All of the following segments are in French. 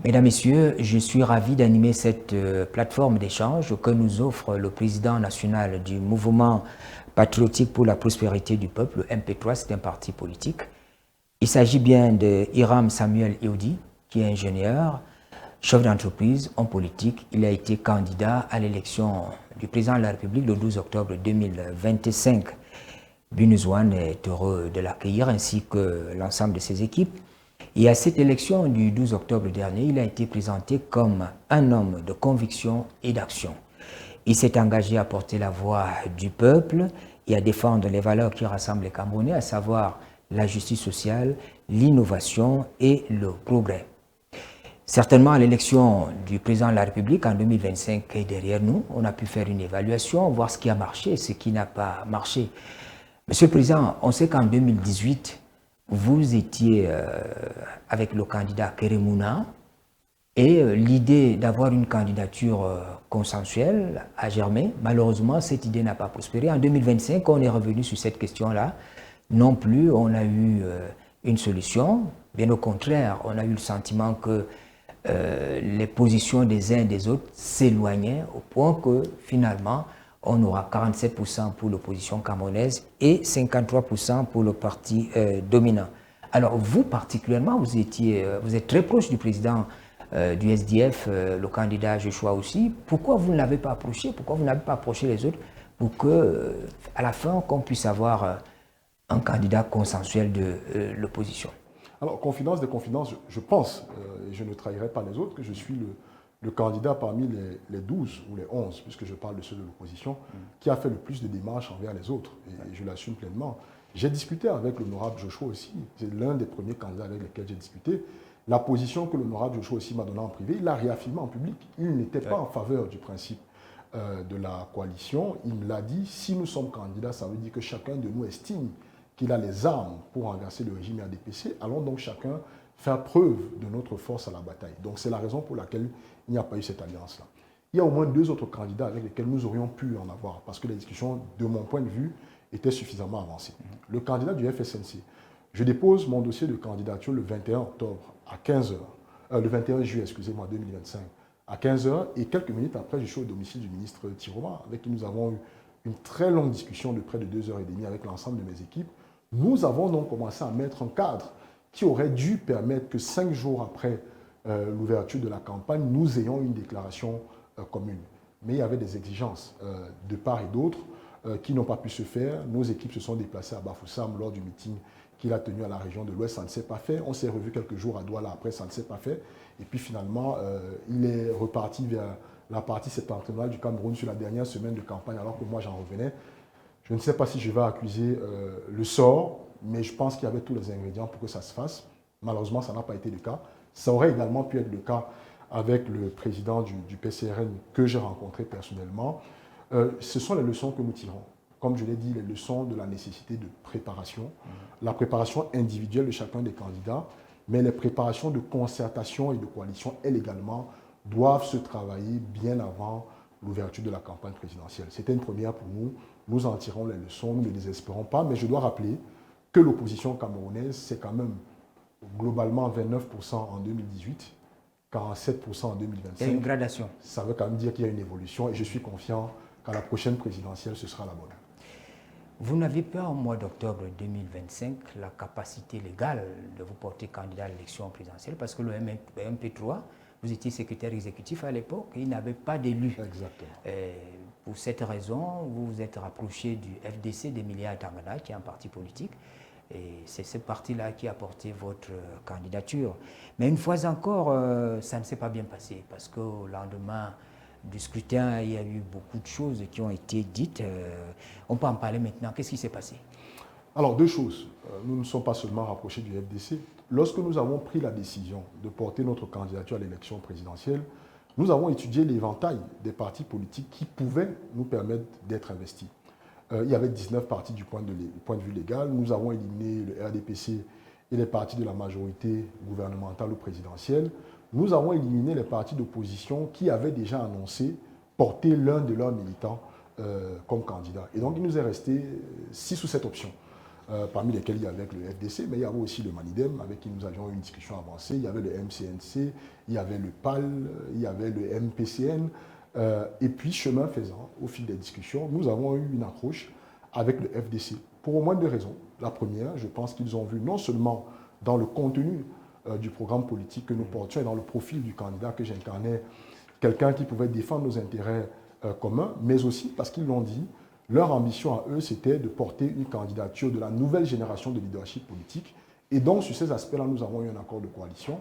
Mesdames, Messieurs, je suis ravi d'animer cette plateforme d'échange que nous offre le président national du mouvement patriotique pour la prospérité du peuple, le MP3, c'est un parti politique. Il s'agit bien de Hiram Samuel Eoudi, qui est ingénieur, chef d'entreprise, homme politique. Il a été candidat à l'élection du président de la République le 12 octobre 2025. Binuzwan est heureux de l'accueillir ainsi que l'ensemble de ses équipes. Et à cette élection du 12 octobre dernier, il a été présenté comme un homme de conviction et d'action. Il s'est engagé à porter la voix du peuple et à défendre les valeurs qui rassemblent les Camerounais, à savoir la justice sociale, l'innovation et le progrès. Certainement, l'élection du président de la République en 2025 est derrière nous. On a pu faire une évaluation, voir ce qui a marché et ce qui n'a pas marché. Monsieur le Président, on sait qu'en 2018, vous étiez avec le candidat Keremouna et l'idée d'avoir une candidature consensuelle a germé. Malheureusement, cette idée n'a pas prospéré. En 2025, on est revenu sur cette question-là. Non plus, on a eu une solution. Bien au contraire, on a eu le sentiment que les positions des uns et des autres s'éloignaient au point que finalement, on aura 47% pour l'opposition camerounaise et 53% pour le parti dominant. Alors vous particulièrement, vous êtes très proche du président du SDF, le candidat Joshua aussi. Pourquoi vous ne l'avez pas approché? Pourquoi vous n'avez pas approché les autres pour que, à la fin, qu'on puisse avoir un candidat consensuel de l'opposition? Alors, confidence des confidences, je pense, et je ne trahirai pas les autres, que je suis le candidat parmi les 12 ou les 11, puisque je parle de ceux de l'opposition, qui a fait le plus de démarches envers les autres. Et je l'assume pleinement. J'ai discuté avec l'honorable Joshua aussi. C'est l'un des premiers candidats avec lesquels j'ai discuté. La position que l'honorable Joshua aussi m'a donnée en privé, il l'a réaffirmée en public. Il n'était pas en faveur du principe de la coalition. Il me l'a dit, si nous sommes candidats, ça veut dire que chacun de nous estime qu'il a les armes pour renverser le régime RDPC. Allons donc chacun faire preuve de notre force à la bataille. Donc c'est la raison pour laquelle il n'y a pas eu cette alliance-là. Il y a au moins 2 autres candidats avec lesquels nous aurions pu en avoir, parce que les discussions, de mon point de vue, étaient suffisamment avancées. Le candidat du FSNC, je dépose mon dossier de candidature le 21 octobre à 15h, le 21 juillet, excusez-moi, 2025, à 15h, et quelques minutes après, je suis au domicile du ministre Tiroma, avec qui nous avons eu une très longue discussion de près de 2h30 avec l'ensemble de mes équipes. Nous avons donc commencé à mettre un cadre qui aurait dû permettre que 5 jours après l'ouverture de la campagne, nous ayons une déclaration commune. Mais il y avait des exigences de part et d'autre qui n'ont pas pu se faire. Nos équipes se sont déplacées à Bafoussam lors du meeting qu'il a tenu à la région de l'Ouest. Ça ne s'est pas fait. On s'est revu quelques jours à Douala après, ça ne s'est pas fait. Et puis finalement, il est reparti vers la partie septentrionale du Cameroun sur la dernière semaine de campagne, alors que moi j'en revenais. Je ne sais pas si je vais accuser le sort, mais je pense qu'il y avait tous les ingrédients pour que ça se fasse. Malheureusement, ça n'a pas été le cas. Ça aurait également pu être le cas avec le président du PCRN que j'ai rencontré personnellement. Ce sont les leçons que nous tirons. Comme je l'ai dit, les leçons de la nécessité de préparation, la préparation individuelle de chacun des candidats, mais les préparations de concertation et de coalition, elles également, doivent se travailler bien avant l'ouverture de la campagne présidentielle. C'était une première pour nous. Nous en tirons les leçons, nous ne les désespérons pas, mais je dois rappeler que l'opposition camerounaise, c'est quand même globalement 29% en 2018, 47% en 2025. Il y a une gradation. Ça veut quand même dire qu'il y a une évolution et je suis confiant qu'à la prochaine présidentielle, ce sera la bonne. Vous n'avez pas, au mois d'octobre 2025, la capacité légale de vous porter candidat à l'élection présidentielle parce que le MP3, vous étiez secrétaire exécutif à l'époque et il n'avait pas d'élu. Exactement. Pour cette raison, vous vous êtes rapproché du FDC d'Emilia Tangana, qui est un parti politique. Et c'est ce parti-là qui a porté votre candidature. Mais une fois encore, ça ne s'est pas bien passé parce qu'au lendemain du scrutin, il y a eu beaucoup de choses qui ont été dites. On peut en parler maintenant. Qu'est-ce qui s'est passé? Alors, 2 choses. Nous ne sommes pas seulement rapprochés du FDC. Lorsque nous avons pris la décision de porter notre candidature à l'élection présidentielle, nous avons étudié l'éventail des partis politiques qui pouvaient nous permettre d'être investis. il y avait 19 partis du point de vue légal. Nous avons éliminé le RDPC et les partis de la majorité gouvernementale ou présidentielle. Nous avons éliminé les partis d'opposition qui avaient déjà annoncé porter l'un de leurs militants comme candidat. Et donc, il nous est resté 6 ou 7 options, parmi lesquelles il y avait le FDC, mais il y avait aussi le Manidem, avec qui nous avions eu une discussion avancée. Il y avait le MCNC, il y avait le PAL, il y avait le MPCN. Et puis, chemin faisant, au fil des discussions, nous avons eu une accroche avec le FDC, pour au moins 2 raisons. La première, je pense qu'ils ont vu non seulement dans le contenu du programme politique que nous portions et dans le profil du candidat que j'incarnais, quelqu'un qui pouvait défendre nos intérêts communs, mais aussi parce qu'ils l'ont dit, leur ambition à eux, c'était de porter une candidature de la nouvelle génération de leadership politique. Et donc, sur ces aspects-là, nous avons eu un accord de coalition.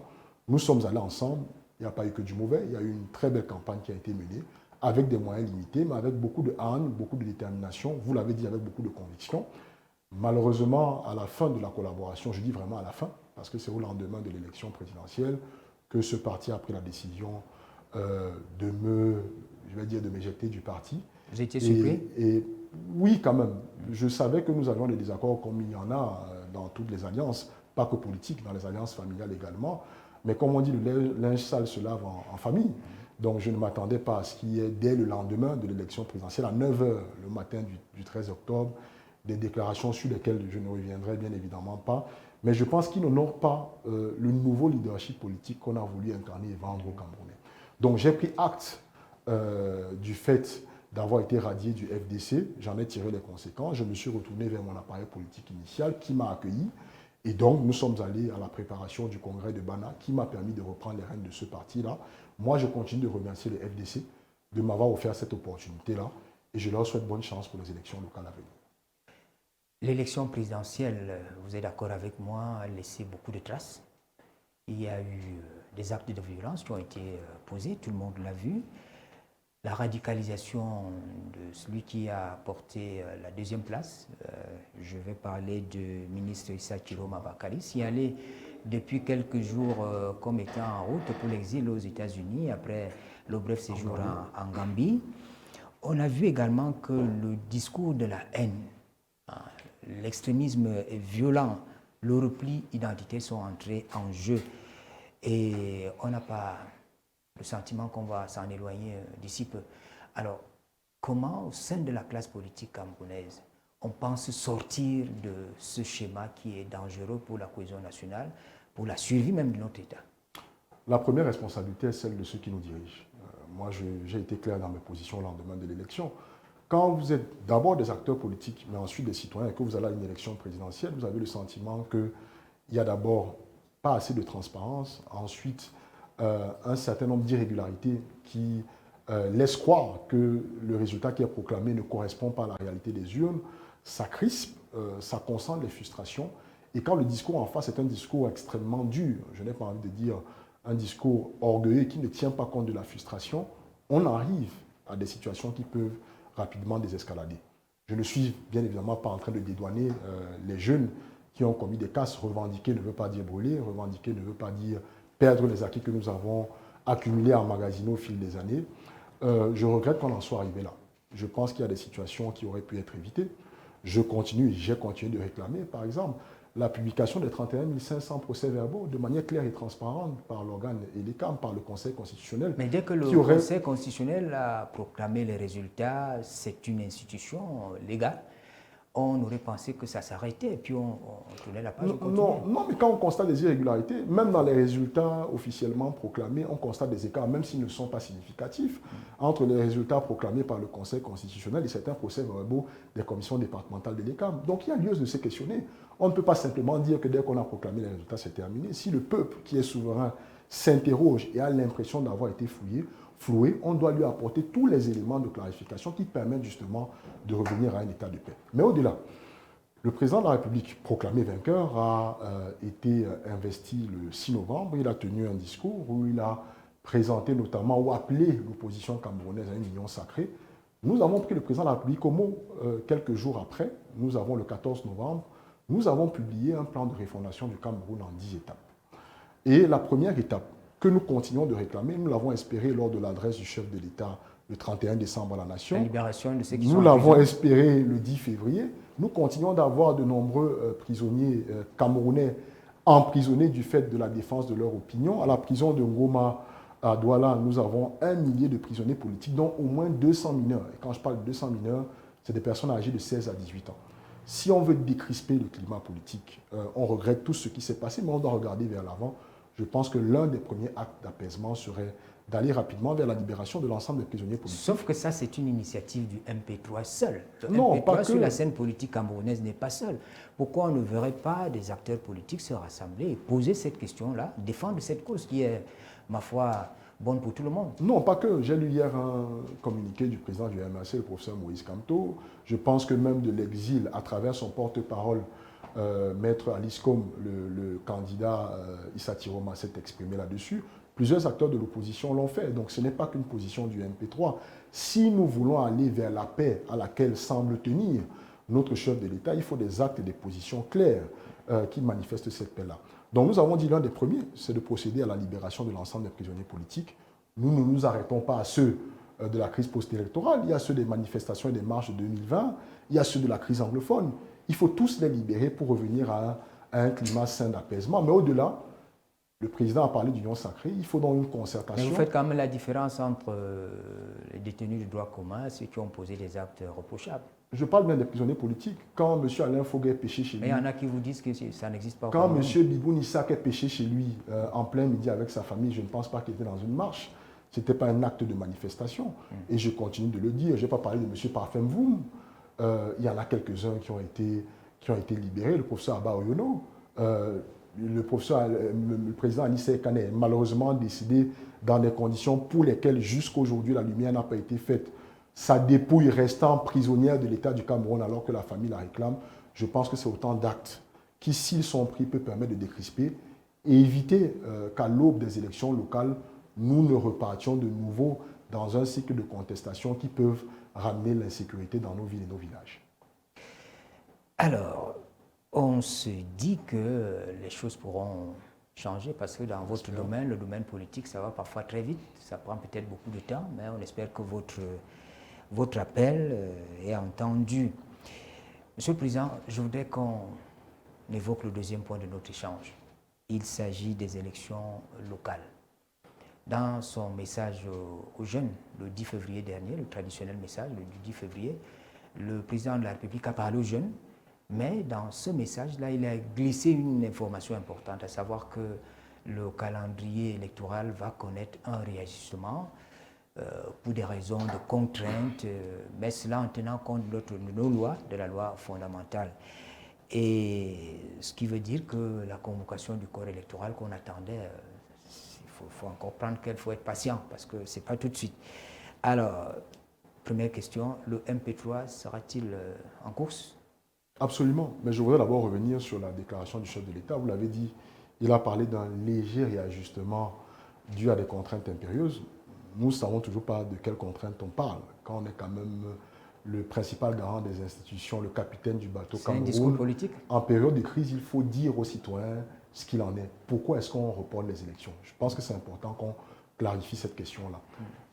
Nous sommes allés ensemble. Il n'y a pas eu que du mauvais. Il y a eu une très belle campagne qui a été menée avec des moyens limités, mais avec beaucoup de hargne, beaucoup de détermination. Vous l'avez dit, avec beaucoup de conviction. Malheureusement, à la fin de la collaboration, je dis vraiment à la fin, parce que c'est au lendemain de l'élection présidentielle que ce parti a pris la décision de m'éjecter du parti. Vous étiez surpris? Et oui, quand même. Je savais que nous avions des désaccords comme il y en a dans toutes les alliances, pas que politiques, dans les alliances familiales également. Mais comme on dit, le linge sale se lave en famille. Donc je ne m'attendais pas à ce qu'il y ait, dès le lendemain de l'élection présidentielle, à 9 h le matin du 13 octobre, des déclarations sur lesquelles je ne reviendrai bien évidemment pas. Mais je pense qu'ils n'honorent pas le nouveau leadership politique qu'on a voulu incarner et vendre aux Camerounais. Donc j'ai pris acte du fait d'avoir été radié du FDC. J'en ai tiré les conséquences. Je me suis retourné vers mon appareil politique initial qui m'a accueilli. Et donc, nous sommes allés à la préparation du congrès de Bana qui m'a permis de reprendre les rênes de ce parti-là. Moi, je continue de remercier le FDC de m'avoir offert cette opportunité-là et je leur souhaite bonne chance pour les élections locales à venir. L'élection présidentielle, vous êtes d'accord avec moi, a laissé beaucoup de traces. Il y a eu des actes de violence qui ont été posés, tout le monde l'a vu. La radicalisation de celui qui a porté la 2e place, je vais parler du ministre Issa Chiloma Bakari, s'y allait depuis quelques jours comme étant en route pour l'exil aux États-Unis après le bref séjour en Gambie. On a vu également que le discours de la haine, l'extrémisme violent, le repli identitaire sont entrés en jeu et on n'a pas le sentiment qu'on va s'en éloigner d'ici peu. Alors, comment, au sein de la classe politique camerounaise, on pense sortir de ce schéma qui est dangereux pour la cohésion nationale, pour la survie même de notre État? La première responsabilité est celle de ceux qui nous dirigent. Moi, j'ai été clair dans mes positions au lendemain de l'élection. Quand vous êtes d'abord des acteurs politiques, mais ensuite des citoyens, et que vous allez à une élection présidentielle, vous avez le sentiment qu'il n'y a d'abord pas assez de transparence, ensuite un certain nombre d'irrégularités qui laissent croire que le résultat qui est proclamé ne correspond pas à la réalité des urnes. Ça crispe, ça concentre les frustrations. Et quand le discours en face est un discours extrêmement dur, je n'ai pas envie de dire un discours orgueilleux qui ne tient pas compte de la frustration, on arrive à des situations qui peuvent rapidement désescalader. Je ne suis bien évidemment pas en train de dédouaner les jeunes qui ont commis des casses. Revendiquer ne veut pas dire brûler, revendiquer ne veut pas dire perdre les acquis que nous avons accumulés, emmagasinés au fil des années. Je regrette qu'on en soit arrivé là. Je pense qu'il y a des situations qui auraient pu être évitées. J'ai continué de réclamer, par exemple, la publication des 31 500 procès-verbaux de manière claire et transparente par l'organe ELECAM, par le Conseil constitutionnel. Mais dès que le Conseil constitutionnel a proclamé les résultats, c'est une institution légale. On aurait pensé que ça s'arrêtait et puis on tournait la page. Non, mais quand on constate des irrégularités, même dans les résultats officiellement proclamés, on constate des écarts, même s'ils ne sont pas significatifs, entre les résultats proclamés par le Conseil constitutionnel et certains procès-verbaux des commissions départementales de l'ECAM. Donc il y a lieu de se questionner. On ne peut pas simplement dire que dès qu'on a proclamé les résultats, c'est terminé. Si le peuple qui est souverain s'interroge et a l'impression d'avoir été floué, on doit lui apporter tous les éléments de clarification qui permettent justement de revenir à un état de paix. Mais au-delà, le président de la République, proclamé vainqueur, a été investi le 6 novembre. Il a tenu un discours où il a présenté notamment ou appelé l'opposition camerounaise à une union sacrée. Nous avons pris le président de la République au mot quelques jours après. Nous avons le 14 novembre. Nous avons publié un plan de refondation du Cameroun en 10 étapes. Et la première étape que nous continuons de réclamer, nous l'avons espéré lors de l'adresse du chef de l'État le 31 décembre à la Nation. La libération de ceux qui sont Nous en l'avons prison. espéré le 10 février. Nous continuons d'avoir de nombreux prisonniers camerounais emprisonnés du fait de la défense de leur opinion. À la prison de Ngoma, à Douala, nous avons 1 millier de prisonniers politiques, dont au moins 200 mineurs. Et quand je parle de 200 mineurs, c'est des personnes âgées de 16 à 18 ans. Si on veut décrisper le climat politique, on regrette tout ce qui s'est passé, mais on doit regarder vers l'avant. Je pense que l'un des premiers actes d'apaisement serait d'aller rapidement vers la libération de l'ensemble des prisonniers politiques. Sauf que ça, c'est une initiative du MP3 seul. Le Non, MP3 pas sur que. la scène politique camerounaise n'est pas seul. Pourquoi on ne verrait pas des acteurs politiques se rassembler et poser cette question-là, défendre cette cause qui est, ma foi, bonne pour tout le monde? Non, pas que. J'ai lu hier un communiqué du président du MRC, le professeur Moïse Kamto. Je pense que même de l'exil, à travers son porte-parole, Maître Alice Com, le candidat Issa Tiroma s'est exprimé là-dessus. Plusieurs acteurs de l'opposition l'ont fait. Donc ce n'est pas qu'une position du MP3. Si nous voulons aller vers la paix à laquelle semble tenir notre chef de l'État, il faut des actes et des positions claires qui manifestent cette paix-là. Donc nous avons dit l'un des premiers, c'est de procéder à la libération de l'ensemble des prisonniers politiques. Nous ne nous arrêtons pas à ceux de la crise post-électorale, il y a ceux des manifestations et des marches de 2020, il y a ceux de la crise anglophone. Il faut tous les libérer pour revenir à un climat sain d'apaisement. Mais au-delà, le président a parlé d'union sacrée, il faut donc une concertation. Mais vous faites quand même la différence entre les détenus du droit commun et ceux qui ont posé des actes reprochables. Je parle bien des prisonniers politiques. Quand M. Alain Foguet péché chez lui... Mais il y en a qui vous disent que ça n'existe pas. Quand M. Bibou Nissak est péché chez lui en plein midi avec sa famille, je ne pense pas qu'il était dans une marche. Ce n'était pas un acte de manifestation. Et je continue de le dire. Je n'ai pas parlé de M. Parfum Voum. Il y en a quelques-uns qui ont été libérés. Le professeur Abba Oyono, le président Anissé Kane est malheureusement décédé dans des conditions pour lesquelles jusqu'à aujourd'hui la lumière n'a pas été faite. Sa dépouille restant prisonnière de l'État du Cameroun alors que la famille la réclame, je pense que c'est autant d'actes qui, s'ils sont pris, peuvent permettre de décrisper et éviter qu'à l'aube des élections locales, nous ne repartions de nouveau dans un cycle de contestation qui peuvent ramener l'insécurité dans nos villes et nos villages. Alors, on se dit que les choses pourront changer parce que dans votre domaine, le domaine politique, ça va parfois très vite, ça prend peut-être beaucoup de temps, mais on espère que votre appel est entendu. Monsieur le Président, je voudrais qu'on évoque le deuxième point de notre échange. Il s'agit des élections locales. Dans son message aux jeunes, le 10 février dernier, le traditionnel message du 10 février, le président de la République a parlé aux jeunes, mais dans ce message-là, il a glissé une information importante, à savoir que le calendrier électoral va connaître un réajustement pour des raisons de contraintes, mais cela en tenant compte de nos lois, de la loi fondamentale. Et ce qui veut dire que la convocation du corps électoral qu'on attendait, il faut encore prendre qu'il faut être patient parce que ce n'est pas tout de suite. Alors, première question, le MP3 sera-t-il en course? Absolument, mais je voudrais d'abord revenir sur la déclaration du chef de l'État. Vous l'avez dit, il a parlé d'un léger réajustement dû à des contraintes impérieuses. Nous ne savons toujours pas de quelles contraintes on parle, quand on est quand même le principal garant des institutions, le capitaine du bateau Cameroun. C'est un discours politique. En période de crise, il faut dire aux citoyens ce qu'il en est. Pourquoi est-ce qu'on reporte les élections? Je pense que c'est important qu'on clarifie cette question-là.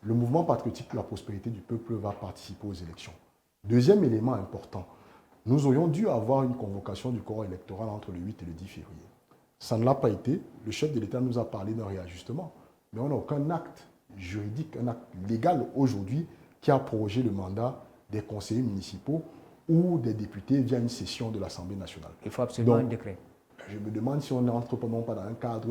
Le mouvement patriotique pour la prospérité du peuple va participer aux élections. Deuxième élément important, nous aurions dû avoir une convocation du corps électoral entre le 8 et le 10 février. Ça ne l'a pas été. Le chef de l'État nous a parlé d'un réajustement, mais on n'a aucun acte juridique, un acte légal aujourd'hui qui a prorogé le mandat des conseillers municipaux ou des députés via une session de l'Assemblée nationale. Il faut absolument Donc, un décret. Je me demande si on n'entre pas dans un cadre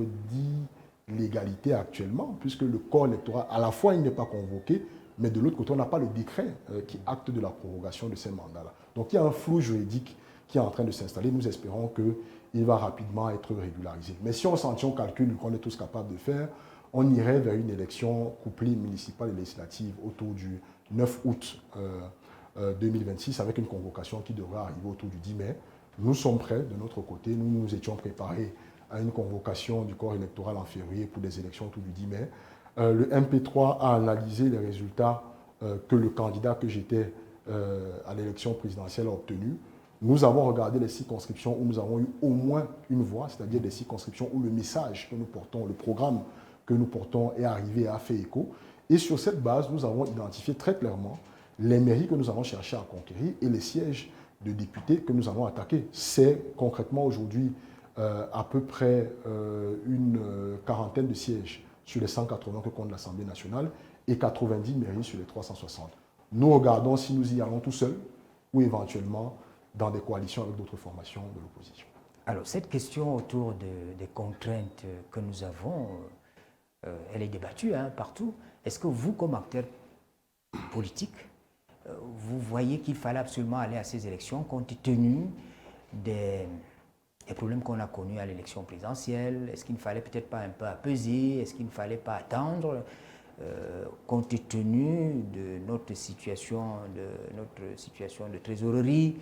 d'illégalité actuellement, puisque le corps électoral, à la fois, il n'est pas convoqué, mais de l'autre côté, on n'a pas le décret qui acte de la prorogation de ces mandats-là. Donc il y a un flou juridique qui est en train de s'installer. Nous espérons qu'il va rapidement être régularisé. Mais si on s'en tient au calcul qu'on est tous capables de faire, on irait vers une élection couplée municipale et législative autour du 9 août 2026 avec une convocation qui devrait arriver autour du 10 mai. Nous sommes prêts de notre côté. Nous nous étions préparés à une convocation du corps électoral en février pour des élections autour du 10 mai. Le MP3 a analysé les résultats que le candidat que j'étais à l'élection présidentielle a obtenu. Nous avons regardé les circonscriptions où nous avons eu au moins une voix, c'est-à-dire des circonscriptions où le message que nous portons, le programme que nous portons est arrivé et a fait écho. Et sur cette base, nous avons identifié très clairement les mairies que nous allons chercher à conquérir et les sièges de députés que nous allons attaquer. C'est concrètement aujourd'hui à peu près une quarantaine de sièges sur les 180 que compte l'Assemblée nationale et 90 mairies sur les 360. Nous regardons si nous y allons tout seuls ou éventuellement dans des coalitions avec d'autres formations de l'opposition. Alors, cette question autour des contraintes que nous avons, elle est débattue partout. Est-ce que vous, comme acteur politique, vous voyez qu'il fallait absolument aller à ces élections compte tenu des problèmes qu'on a connus à l'élection présidentielle? Est-ce qu'il ne fallait peut-être pas un peu apaiser? Est-ce qu'il ne fallait pas attendre compte tenu de notre situation de trésorerie?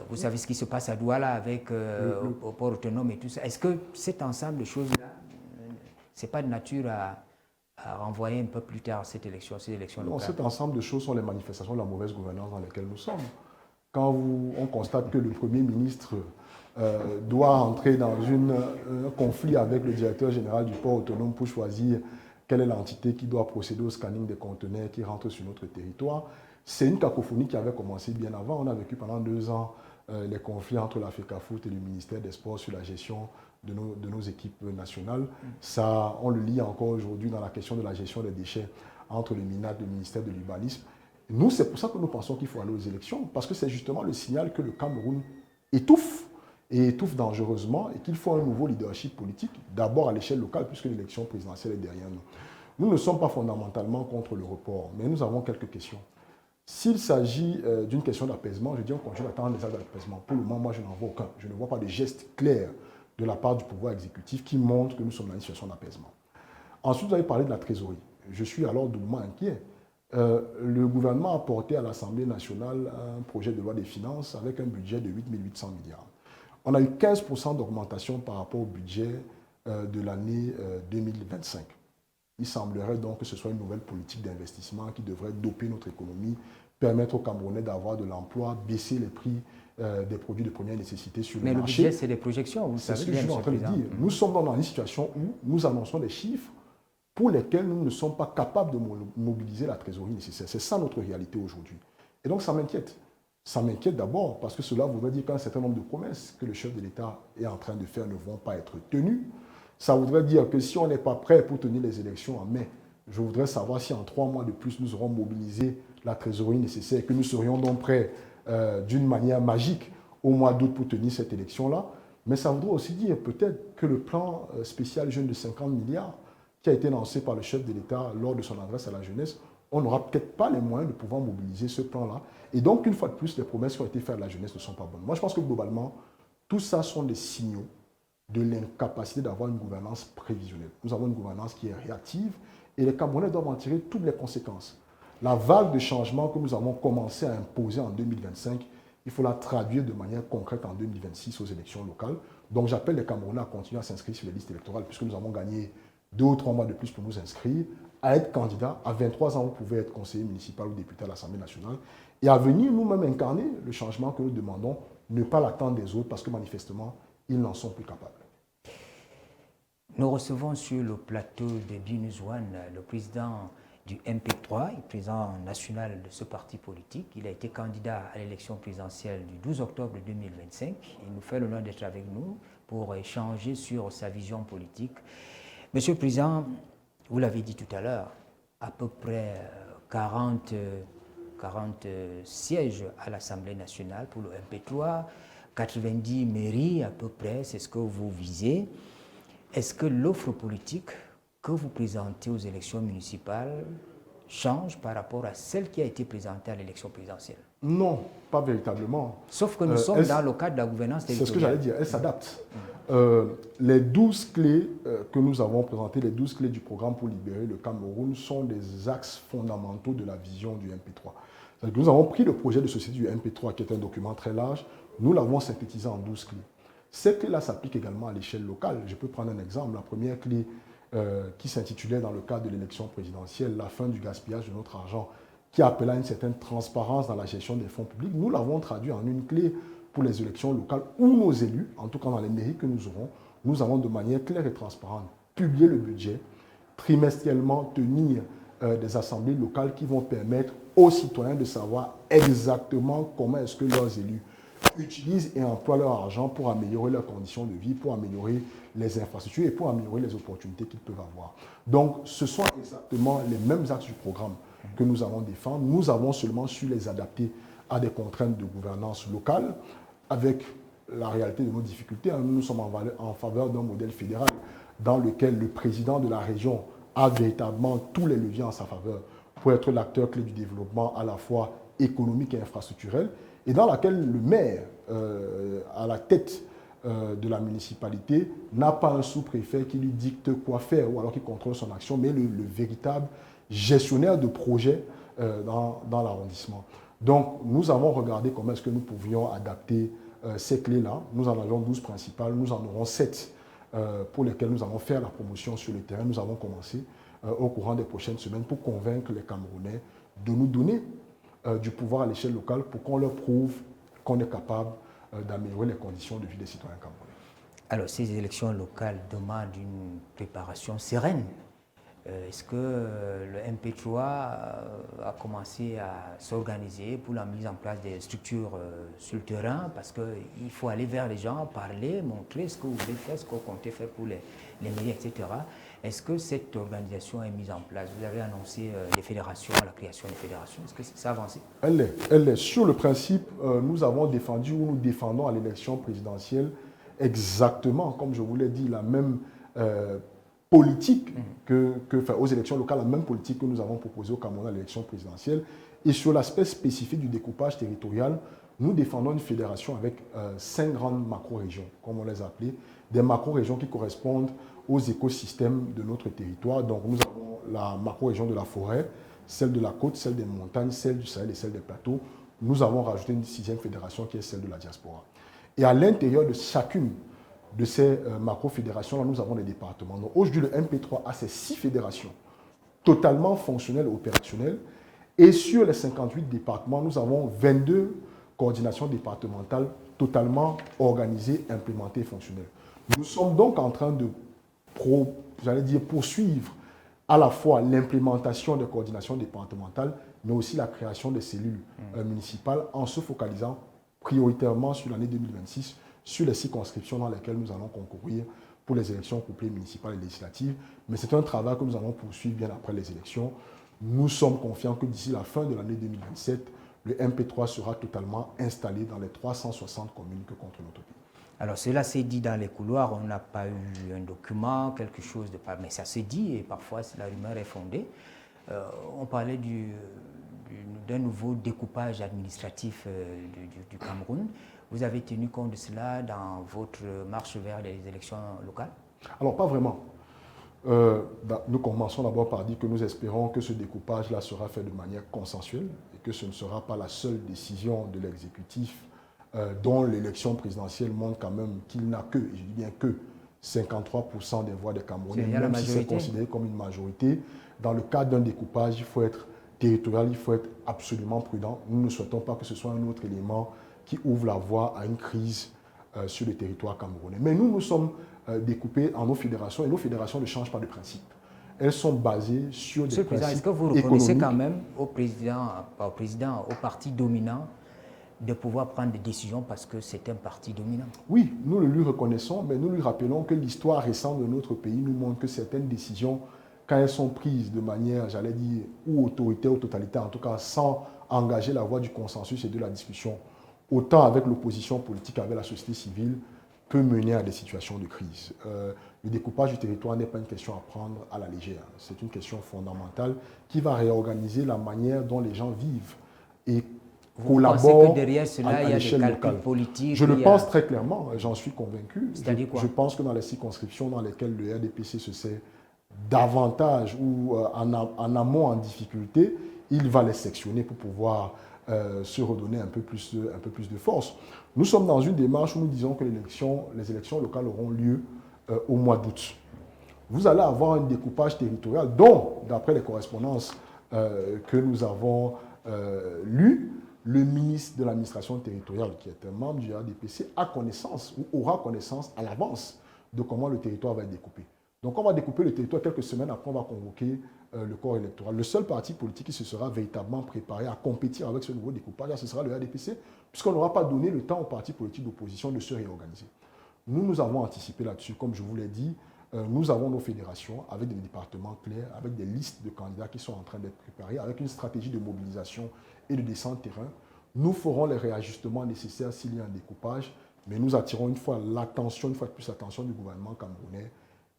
Vous savez ce qui se passe à Douala avec au port autonome et tout ça. Est-ce que cet ensemble de choses-là, ce n'est pas de nature à renvoyer un peu plus tard ces élections locales? Non, cet ensemble de choses sont les manifestations de la mauvaise gouvernance dans lesquelles nous sommes. Quand on constate que le Premier ministre doit entrer dans un conflit avec le directeur général du port autonome pour choisir quelle est l'entité qui doit procéder au scanning des conteneurs qui rentrent sur notre territoire, c'est une cacophonie qui avait commencé bien avant. On a vécu pendant 2 ans les conflits entre la FECAFOOT et le ministère des Sports sur la gestion de nos équipes nationales. Ça, on le lit encore aujourd'hui dans la question de la gestion des déchets entre le MINAT et le ministère de l'Urbanisme. Nous, c'est pour ça que nous pensons qu'il faut aller aux élections, parce que c'est justement le signal que le Cameroun étouffe, et étouffe dangereusement, et qu'il faut un nouveau leadership politique, d'abord à l'échelle locale, puisque l'élection présidentielle est derrière nous. Nous ne sommes pas fondamentalement contre le report, mais nous avons quelques questions. S'il s'agit d'une question d'apaisement, je dis on continue d'attendre des actes d'apaisement. Pour le moment, moi, je n'en vois aucun. Je ne vois pas de geste clair de la part du pouvoir exécutif qui montre que nous sommes dans une situation d'apaisement. Ensuite, vous avez parlé de la trésorerie. Je suis alors doublement inquiet. Le gouvernement a porté à l'Assemblée nationale un projet de loi des finances avec un budget de 8 800 milliards. On a eu 15% d'augmentation par rapport au budget de l'année 2025. Il semblerait donc que ce soit une nouvelle politique d'investissement qui devrait doper notre économie, permettre aux Camerounais d'avoir de l'emploi, baisser les prix des produits de première nécessité sur le marché. Mais le budget, c'est des projections, vous savez. C'est ce que je suis en train de dire. Nous sommes dans une situation où nous annonçons des chiffres pour lesquels nous ne sommes pas capables de mobiliser la trésorerie nécessaire. C'est ça notre réalité aujourd'hui. Et donc ça m'inquiète. Ça m'inquiète d'abord parce que cela voudrait dire qu'un certain nombre de promesses que le chef de l'État est en train de faire ne vont pas être tenues. Ça voudrait dire que si on n'est pas prêt pour tenir les élections en mai, je voudrais savoir si en 3 mois de plus, nous aurons mobilisé la trésorerie nécessaire et que nous serions donc prêts d'une manière magique au mois d'août pour tenir cette élection-là. Mais ça voudrait aussi dire peut-être que le plan spécial jeune de 50 milliards qui a été lancé par le chef de l'État lors de son adresse à la jeunesse, on n'aura peut-être pas les moyens de pouvoir mobiliser ce plan-là. Et donc, une fois de plus, les promesses qui ont été faites à la jeunesse ne sont pas bonnes. Moi, je pense que globalement, tout ça sont des signaux de l'incapacité d'avoir une gouvernance prévisionnelle. Nous avons une gouvernance qui est réactive et les Camerounais doivent en tirer toutes les conséquences. La vague de changement que nous avons commencé à imposer en 2025, il faut la traduire de manière concrète en 2026 aux élections locales. Donc j'appelle les Camerounais à continuer à s'inscrire sur les listes électorales puisque nous avons gagné 2 ou 3 mois de plus pour nous inscrire, à être candidat. À 23 ans, vous pouvez être conseiller municipal ou député à l'Assemblée nationale et à venir nous-mêmes incarner le changement que nous demandons, ne pas l'attendre des autres parce que manifestement, ils n'en sont plus capables. Nous recevons sur le plateau de BNews One le président du MP3, le président national de ce parti politique. Il a été candidat à l'élection présidentielle du 12 octobre 2025. Il nous fait l'honneur d'être avec nous pour échanger sur sa vision politique. Monsieur le Président, vous l'avez dit tout à l'heure, à peu près 40 sièges à l'Assemblée nationale pour le MP3, 90 mairies à peu près, c'est ce que vous visez. Est-ce que l'offre politique que vous présentez aux élections municipales change par rapport à celle qui a été présentée à l'élection présidentielle? Non, pas véritablement. Sauf que nous sommes dans le cadre de la gouvernance territoriale. C'est ce que j'allais dire, elle s'adapte. Les 12 clés que nous avons présentées, les 12 clés du programme pour libérer le Cameroun sont des axes fondamentaux de la vision du MP3. C'est-à-dire que nous avons pris le projet de société du MP3, qui est un document très large, nous l'avons synthétisé en 12 clés. Ces clés-là s'appliquent également à l'échelle locale. Je peux prendre un exemple. La première clé qui s'intitulait dans le cadre de l'élection présidentielle « La fin du gaspillage de notre argent », qui appelait à une certaine transparence dans la gestion des fonds publics. Nous l'avons traduit en une clé pour les élections locales où nos élus, en tout cas dans les mairies que nous aurons, nous allons de manière claire et transparente publier le budget, trimestriellement tenir des assemblées locales qui vont permettre aux citoyens de savoir exactement comment est-ce que leurs élus utilisent et emploient leur argent pour améliorer leurs conditions de vie, pour améliorer les infrastructures et pour améliorer les opportunités qu'ils peuvent avoir. Donc, ce sont exactement les mêmes axes du programme que nous allons défendre. Nous avons seulement su les adapter à des contraintes de gouvernance locale, avec la réalité de nos difficultés. Nous sommes en faveur d'un modèle fédéral dans lequel le président de la région a véritablement tous les leviers en sa faveur pour être l'acteur clé du développement à la fois économique et infrastructurel, et dans laquelle le maire, à la tête de la municipalité, n'a pas un sous-préfet qui lui dicte quoi faire ou alors qui contrôle son action, mais le véritable gestionnaire de projet dans l'arrondissement. Donc, nous avons regardé comment est-ce que nous pouvions adapter ces clés-là. Nous en avions 12 principales, nous en aurons 7 pour lesquelles nous allons faire la promotion sur le terrain. Nous avons commencé au courant des prochaines semaines pour convaincre les Camerounais de nous donner du pouvoir à l'échelle locale pour qu'on leur prouve qu'on est capable d'améliorer les conditions de vie des citoyens camerounais. Alors, ces élections locales demandent une préparation sereine. Est-ce que le MP3 a commencé à s'organiser pour la mise en place des structures sur le terrain? Parce qu'il faut aller vers les gens, parler, montrer ce que vous voulez faire, ce que vous comptez faire pour les mairies, etc. Est-ce que cette organisation est mise en place? Vous avez annoncé les fédérations, la création des fédérations. Est-ce que ça a avancé? Elle est. Sur le principe, nous avons défendu ou nous défendons à l'élection présidentielle exactement, comme je vous l'ai dit, la même politique aux élections locales, la même politique que nous avons proposée au Cameroun à l'élection présidentielle. Et sur l'aspect spécifique du découpage territorial, nous défendons une fédération avec 5 grandes macro-régions, comme on les a appelées, des macro-régions qui correspondent aux écosystèmes de notre territoire. Donc nous avons la macro-région de la forêt, celle de la côte, celle des montagnes, celle du Sahel et celle des plateaux. Nous avons rajouté une 6e fédération qui est celle de la diaspora. Et à l'intérieur de chacune de ces macro-fédérations-là, nous avons des départements. Donc aujourd'hui, le MP3 a ces 6 fédérations totalement fonctionnelles et opérationnelles. Et sur les 58 départements, nous avons 22 coordinations départementales totalement organisées, implémentées et fonctionnelles. Nous sommes donc en train de poursuivre à la fois l'implémentation des coordinations départementales, mais aussi la création des cellules municipales en se focalisant prioritairement sur l'année 2026, sur les circonscriptions dans lesquelles nous allons concourir pour les élections couplées municipales et législatives. Mais c'est un travail que nous allons poursuivre bien après les élections. Nous sommes confiants que d'ici la fin de l'année 2027, le MP3 sera totalement installé dans les 360 communes que compte notre pays. Alors cela s'est dit dans les couloirs, on n'a pas eu un document, quelque chose de pas, mais ça s'est dit et parfois la rumeur est fondée. On parlait d'un nouveau découpage administratif du Cameroun. Vous avez tenu compte de cela dans votre marche vers les élections locales? Alors pas vraiment. Nous commençons d'abord par dire que nous espérons que ce découpage-là sera fait de manière consensuelle et que ce ne sera pas la seule décision de l'exécutif dont l'élection présidentielle montre quand même qu'il n'a que, et je dis bien que, 53% des voix des Camerounais, même si c'est considéré comme une majorité. Dans le cadre d'un découpage, il faut être territorial, il faut être absolument prudent. Nous ne souhaitons pas que ce soit un autre élément qui ouvre la voie à une crise sur le territoire camerounais. Mais nous sommes découpés en nos fédérations et nos fédérations ne changent pas de principe. Elles sont basées sur des principes économiques. Est-ce que vous reconnaissez quand même au parti dominant de pouvoir prendre des décisions parce que c'est un parti dominant? Oui, nous le lui reconnaissons, mais nous lui rappelons que l'histoire récente de notre pays nous montre que certaines décisions, quand elles sont prises de manière, j'allais dire, ou autoritaire ou totalitaire, en tout cas sans engager la voie du consensus et de la discussion, autant avec l'opposition politique qu'avec la société civile, peut mener à des situations de crise. Le découpage du territoire n'est pas une question à prendre à la légère. C'est une question fondamentale qui va réorganiser la manière dont les gens vivent et collaborent que derrière cela, il y a des calculs politiques? Je le pense très clairement, j'en suis convaincu. C'est-à-dire quoi? Je pense que dans les circonscriptions dans lesquelles le RDPC se sait davantage ou en amont en difficulté, il va les sectionner pour pouvoir se redonner un peu plus de force. Nous sommes dans une démarche où nous disons que les élections locales auront lieu au mois d'août. Vous allez avoir un découpage territorial dont, d'après les correspondances que nous avons lues, le ministre de l'administration territoriale, qui est un membre du RDPC, a connaissance ou aura connaissance à l'avance de comment le territoire va être découpé. Donc on va découper le territoire quelques semaines après, on va convoquer le corps électoral. Le seul parti politique qui se sera véritablement préparé à compétir avec ce nouveau découpage, ce sera le RDPC, puisqu'on n'aura pas donné le temps aux partis politiques d'opposition de se réorganiser. Nous avons anticipé là-dessus, comme je vous l'ai dit, nous avons nos fédérations avec des départements clairs, avec des listes de candidats qui sont en train d'être préparés, avec une stratégie de mobilisation et de descente terrain. Nous ferons les réajustements nécessaires s'il y a un découpage, mais nous attirons une fois de plus l'attention du gouvernement camerounais.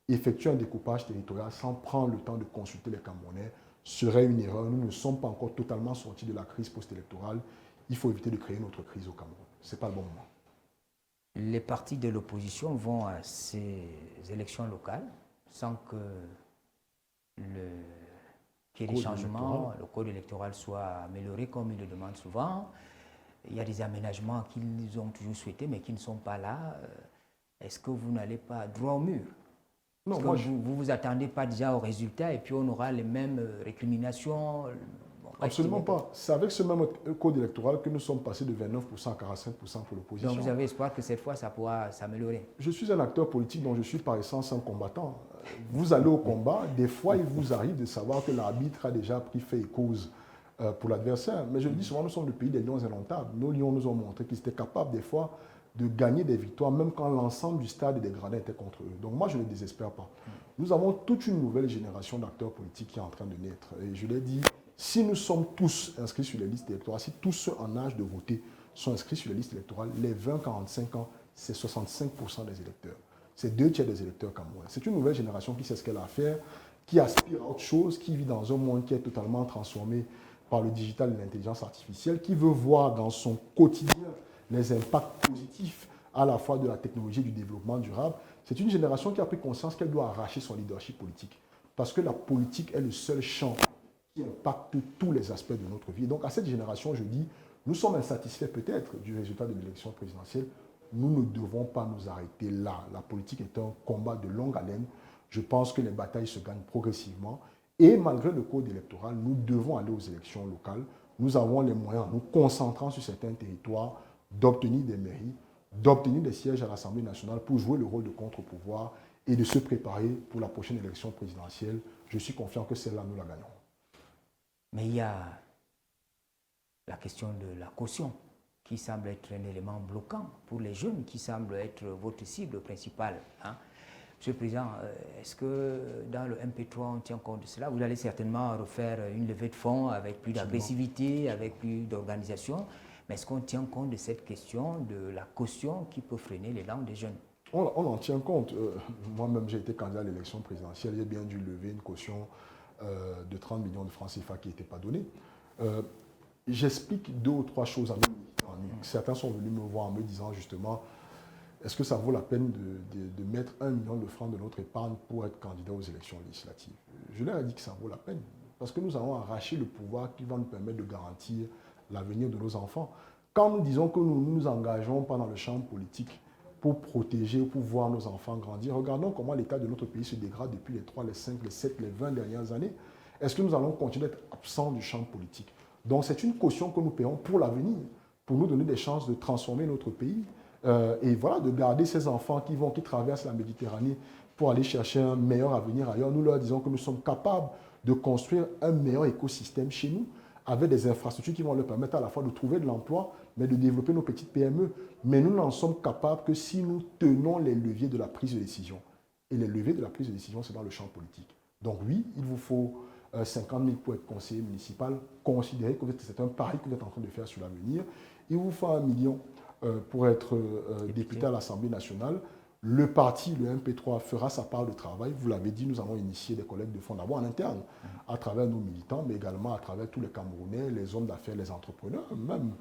Effectuer un découpage territorial sans prendre le temps de consulter les Camerounais serait une erreur. Nous ne sommes pas encore totalement sortis de la crise post-électorale. Il faut éviter de créer une autre crise au Cameroun. Ce n'est pas le bon moment. Les partis de l'opposition vont à ces élections locales sans que qu'il y ait des changements, le code électoral soit amélioré comme ils le demandent souvent. Il y a des aménagements qu'ils ont toujours souhaités mais qui ne sont pas là. Est-ce que vous n'allez pas droit au mur? Non, moi, vous ne vous attendez pas déjà aux résultats et puis on aura les mêmes récriminations? Absolument pas. C'est avec ce même code électoral que nous sommes passés de 29% à 45% pour l'opposition. Donc vous avez espoir que cette fois, ça pourra s'améliorer? Je suis un acteur politique dont je suis par essence un combattant. Vous allez au combat, des fois il vous arrive de savoir que l'arbitre a déjà pris fait et cause pour l'adversaire. Mais je le dis souvent, nous sommes le pays des lions indomptables. Nos lions nous ont montré qu'ils étaient capables des fois de gagner des victoires, même quand l'ensemble du stade et des gradins étaient contre eux. Donc moi, je ne désespère pas. Nous avons toute une nouvelle génération d'acteurs politiques qui est en train de naître. Et je l'ai dit, si nous sommes tous inscrits sur les listes électorales, si tous ceux en âge de voter sont inscrits sur les listes électorales, les 20-45 ans, c'est 65% des électeurs. C'est 2/3 des électeurs camerounais. C'est une nouvelle génération qui sait ce qu'elle a à faire, qui aspire à autre chose, qui vit dans un monde qui est totalement transformé par le digital et l'intelligence artificielle, qui veut voir dans son quotidien les impacts positifs à la fois de la technologie et du développement durable. C'est une génération qui a pris conscience qu'elle doit arracher son leadership politique. Parce que la politique est le seul champ qui impacte tous les aspects de notre vie. Donc à cette génération, je dis, nous sommes insatisfaits peut-être du résultat de l'élection présidentielle. Nous ne devons pas nous arrêter là. La politique est un combat de longue haleine. Je pense que les batailles se gagnent progressivement. Et malgré le code électoral, nous devons aller aux élections locales. Nous avons les moyens, en nous concentrant sur certains territoires, d'obtenir des mairies, d'obtenir des sièges à l'Assemblée nationale pour jouer le rôle de contre-pouvoir et de se préparer pour la prochaine élection présidentielle. Je suis confiant que celle-là, nous la gagnerons. Mais il y a la question de la caution qui semble être un élément bloquant pour les jeunes, qui semble être votre cible principale. Monsieur le Président, est-ce que dans le MP3, on tient compte de cela? Vous allez certainement refaire une levée de fonds avec plus d'agressivité, avec plus d'organisation. Mais est-ce qu'on tient compte de cette question de la caution qui peut freiner l'élan des jeunes? On en tient compte. Moi-même, j'ai été candidat à l'élection présidentielle. J'ai bien dû lever une caution de 30 millions de francs CFA qui n'était pas donnée. J'explique 2 ou 3 choses à nos militants. Certains sont venus me voir en me disant justement, est-ce que ça vaut la peine de mettre 1 million de francs de notre épargne pour être candidat aux élections législatives? Je leur ai dit que ça vaut la peine. Parce que nous allons arracher le pouvoir qui va nous permettre de garantir l'avenir de nos enfants. Quand nous disons que nous nous engageons pas dans le champ politique pour protéger, pour voir nos enfants grandir, regardons comment l'état de notre pays se dégrade depuis les 3, les 5, les 7, les 20 dernières années. Est-ce que nous allons continuer d'être absents du champ politique? Donc c'est une caution que nous payons pour l'avenir, pour nous donner des chances de transformer notre pays et voilà, de garder ces enfants qui traversent la Méditerranée pour aller chercher un meilleur avenir ailleurs. Nous leur disons que nous sommes capables de construire un meilleur écosystème chez nous, avec des infrastructures qui vont leur permettre à la fois de trouver de l'emploi, mais de développer nos petites PME. Mais nous n'en sommes capables que si nous tenons les leviers de la prise de décision. Et les leviers de la prise de décision, c'est dans le champ politique. Donc oui, il vous faut 50 000 pour être conseiller municipal. Considérez que c'est un pari que vous êtes en train de faire sur l'avenir. Il vous faut 1 million pour être député à l'Assemblée nationale. Le parti, le MP3, fera sa part de travail. Vous l'avez dit, nous avons initié des collègues de fonds d'abord en interne, à travers nos militants, mais également à travers tous les Camerounais, les hommes d'affaires, les entrepreneurs, même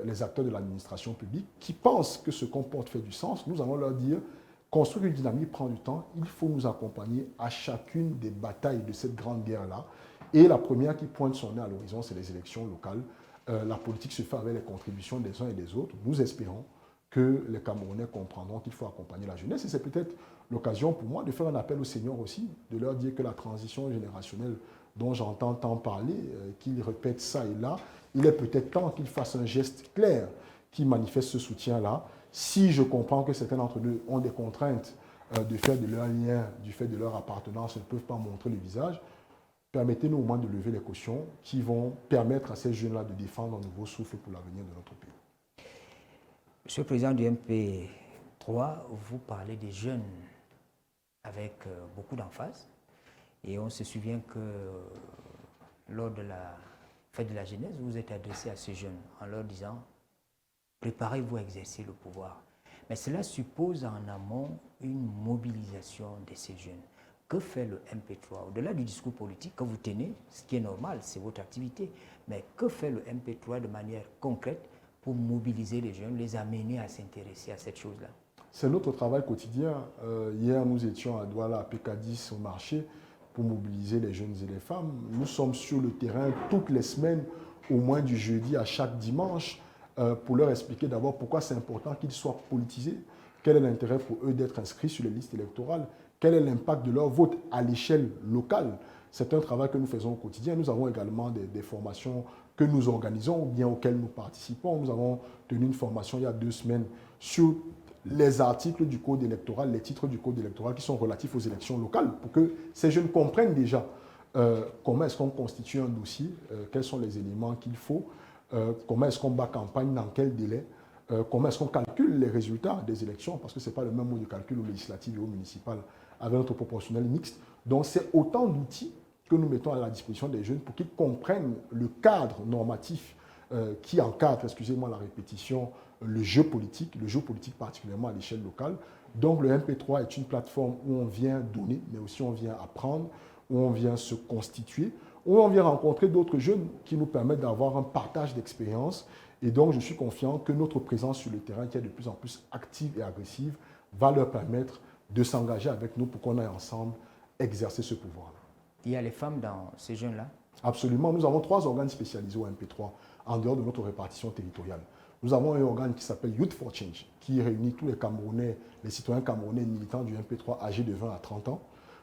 les acteurs de l'administration publique, qui pensent que ce qu'on porte fait du sens. Nous allons leur dire, construire une dynamique prend du temps. Il faut nous accompagner à chacune des batailles de cette grande guerre-là. Et la première qui pointe son nez à l'horizon, c'est les élections locales. La politique se fait avec les contributions des uns et des autres. Nous espérons que les Camerounais comprendront qu'il faut accompagner la jeunesse. Et c'est peut-être l'occasion pour moi de faire un appel aux seniors aussi, de leur dire que la transition générationnelle dont j'entends tant parler, qu'ils répètent ça et là, il est peut-être temps qu'ils fassent un geste clair qui manifeste ce soutien-là. Si je comprends que certains d'entre eux ont des contraintes du fait de leur lien, du fait de leur appartenance, ne peuvent pas montrer le visage. Permettez-nous au moins de lever les cautions qui vont permettre à ces jeunes-là de défendre un nouveau souffle pour l'avenir de notre pays. Monsieur le Président du MP3, vous parlez des jeunes avec beaucoup d'emphase. Et on se souvient que lors de la fête de la jeunesse, vous vous êtes adressé à ces jeunes en leur disant « Préparez-vous à exercer le pouvoir ». Mais cela suppose en amont une mobilisation de ces jeunes. Que fait le MP3? Au-delà du discours politique que vous tenez, ce qui est normal, c'est votre activité, mais que fait le MP3 de manière concrète pour mobiliser les jeunes, les amener à s'intéresser à cette chose-là? C'est notre travail quotidien. Hier, nous étions à Douala, à PK10, au marché, pour mobiliser les jeunes et les femmes. Nous sommes sur le terrain toutes les semaines, au moins du jeudi à chaque dimanche, pour leur expliquer d'abord pourquoi c'est important qu'ils soient politisés, quel est l'intérêt pour eux d'être inscrits sur les listes électorales, quel est l'impact de leur vote à l'échelle locale. C'est un travail que nous faisons au quotidien. Nous avons également des formations que nous organisons ou bien auxquelles nous participons. Nous avons tenu une formation il y a 2 semaines sur les articles du code électoral, les titres du code électoral qui sont relatifs aux élections locales pour que ces jeunes comprennent déjà comment est-ce qu'on constitue un dossier, quels sont les éléments qu'il faut, comment est-ce qu'on bat campagne, dans quel délai, comment est-ce qu'on calcule les résultats des élections, parce que ce n'est pas le même mode de calcul aux législatives et aux municipales avec notre proportionnel mixte. Donc c'est autant d'outils que nous mettons à la disposition des jeunes pour qu'ils comprennent le cadre normatif qui encadre, excusez-moi la répétition, le jeu politique particulièrement à l'échelle locale. Donc le MP3 est une plateforme où on vient donner, mais aussi on vient apprendre, où on vient se constituer, où on vient rencontrer d'autres jeunes qui nous permettent d'avoir un partage d'expérience. Et donc je suis confiant que notre présence sur le terrain, qui est de plus en plus active et agressive, va leur permettre de s'engager avec nous pour qu'on aille ensemble exercer ce pouvoir-là. Il y a les femmes dans ces jeunes-là? Absolument. Nous avons 3 organes spécialisés au MP3 en dehors de notre répartition territoriale. Nous avons un organe qui s'appelle Youth for Change, qui réunit tous les Camerounais, les citoyens camerounais militants du MP3 âgés de 20 à 30 ans.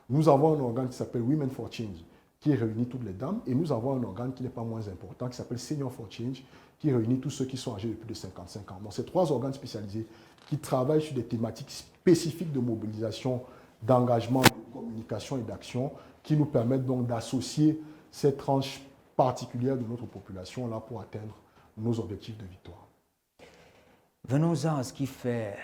Nous avons un organe qui s'appelle Women for Change, qui réunit toutes les dames. Et nous avons un organe qui n'est pas moins important, qui s'appelle Senior for Change, qui réunit tous ceux qui sont âgés de plus de 55 ans. Donc, ces 3 organes spécialisés qui travaillent sur des thématiques spécifiques de mobilisation, d'engagement, de communication et d'action, qui nous permettent donc d'associer cette tranche particulière de notre population là pour atteindre nos objectifs de victoire. Venons-en à ce qui fait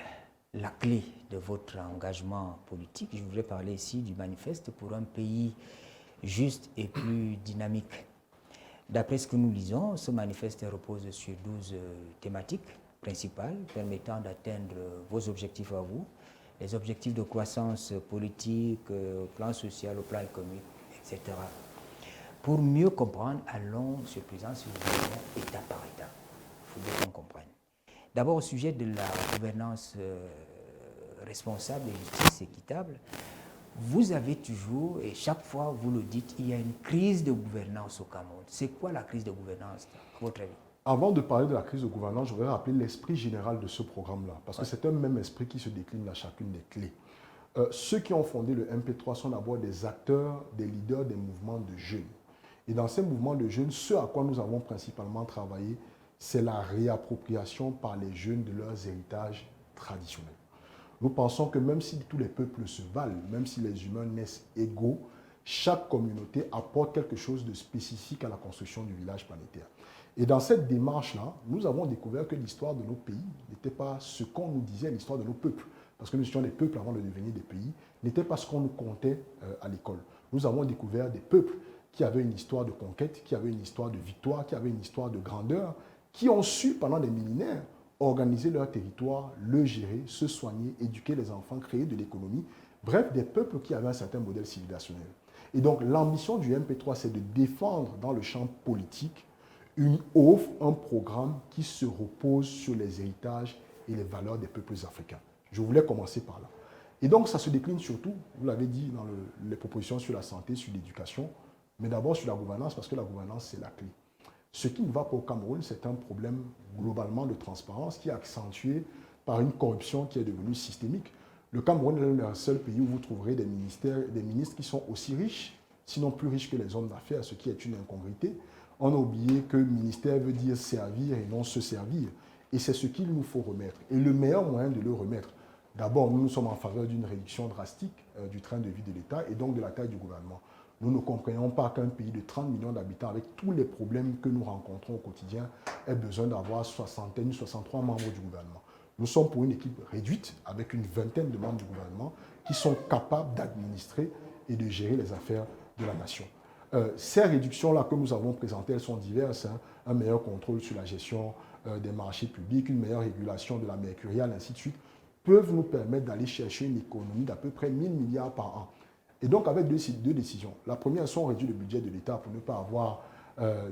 la clé de votre engagement politique. Je voudrais parler ici du manifeste pour un pays juste et plus dynamique. D'après ce que nous lisons, ce manifeste repose sur 12 thématiques principales permettant d'atteindre vos objectifs à vous, les objectifs de croissance politique, au plan social, au plan économique, etc. Pour mieux comprendre, allons, Monsieur le Président, si vous voulez, étape par étape. Il faut bien qu'on comprenne. D'abord, au sujet de la gouvernance responsable et justice équitable, vous avez toujours, et chaque fois vous le dites, il y a une crise de gouvernance au Cameroun. C'est quoi la crise de gouvernance, à votre avis? Avant de parler de la crise de gouvernance, je voudrais rappeler l'esprit général de ce programme-là, parce que c'est un même esprit qui se décline à chacune des clés. Ceux qui ont fondé le MP3 sont d'abord des acteurs, des leaders des mouvements de jeunes. Et dans ces mouvements de jeunes, ce à quoi nous avons principalement travaillé, c'est la réappropriation par les jeunes de leurs héritages traditionnels. Nous pensons que même si tous les peuples se valent, même si les humains naissent égaux, chaque communauté apporte quelque chose de spécifique à la construction du village planétaire. Et dans cette démarche-là, nous avons découvert que l'histoire de nos pays n'était pas ce qu'on nous disait, l'histoire de nos peuples, parce que nous étions des peuples avant de devenir des pays, n'était pas ce qu'on nous contait à l'école. Nous avons découvert des peuples qui avaient une histoire de conquête, qui avaient une histoire de victoire, qui avaient une histoire de grandeur, qui ont su, pendant des millénaires, organiser leur territoire, le gérer, se soigner, éduquer les enfants, créer de l'économie. Bref, des peuples qui avaient un certain modèle civilisationnel. Et donc, l'ambition du MP3, c'est de défendre dans le champ politique une offre, un programme qui se repose sur les héritages et les valeurs des peuples africains. Je voulais commencer par là. Et donc, ça se décline surtout, vous l'avez dit dans les propositions sur la santé, sur l'éducation, mais d'abord sur la gouvernance, parce que la gouvernance, c'est la clé. Ce qui ne va pas au Cameroun, c'est un problème globalement de transparence qui est accentué par une corruption qui est devenue systémique. Le Cameroun est le seul pays où vous trouverez des ministres qui sont aussi riches, sinon plus riches que les hommes d'affaires, ce qui est une incongruité. On a oublié que ministère veut dire servir et non se servir. Et c'est ce qu'il nous faut remettre. Et le meilleur moyen de le remettre, D'abord, nous sommes en faveur d'une réduction drastique du train de vie de l'État et donc de la taille du gouvernement. Nous ne comprenons pas qu'un pays de 30 millions d'habitants, avec tous les problèmes que nous rencontrons au quotidien, ait besoin d'avoir 63 membres du gouvernement. Nous sommes pour une équipe réduite, avec une vingtaine de membres du gouvernement, qui sont capables d'administrer et de gérer les affaires de la nation. Ces réductions-là que nous avons présentées, elles sont diverses. Hein. Un meilleur contrôle sur la gestion des marchés publics, une meilleure régulation de la mercuriale, ainsi de suite, peuvent nous permettre d'aller chercher une économie d'à peu près 1000 milliards par an. Et donc, avec deux décisions. La première, soit on réduit le budget de l'État pour ne pas avoir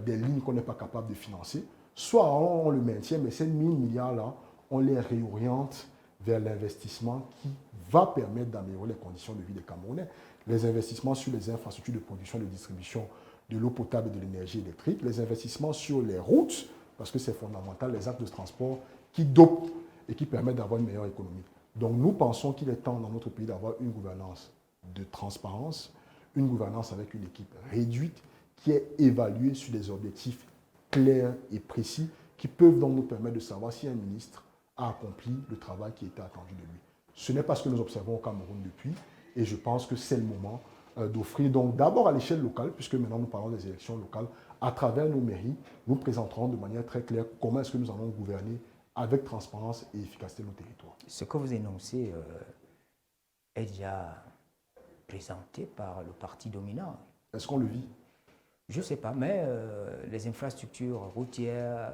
des lignes qu'on n'est pas capable de financer, soit on le maintient, mais ces 1000 milliards-là, on les réoriente vers l'investissement qui va permettre d'améliorer les conditions de vie des Camerounais. Les investissements sur les infrastructures de production et de distribution de l'eau potable et de l'énergie électrique, les investissements sur les routes, parce que c'est fondamental, les actes de transport qui dopent et qui permettent d'avoir une meilleure économie. Donc nous pensons qu'il est temps dans notre pays d'avoir une gouvernance de transparence, une gouvernance avec une équipe réduite qui est évaluée sur des objectifs clairs et précis qui peuvent donc nous permettre de savoir si un ministre a accompli le travail qui était attendu de lui. Ce n'est pas ce que nous observons au Cameroun depuis et je pense que c'est le moment d'offrir donc d'abord à l'échelle locale, puisque maintenant nous parlons des élections locales, à travers nos mairies, nous présenterons de manière très claire comment est-ce que nous allons gouverner avec transparence et efficacité nos territoires. Ce que vous énoncez est déjà présenté par le parti dominant. Est-ce qu'on le vit? Je ne sais pas, mais les infrastructures routières,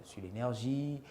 sur l'énergie,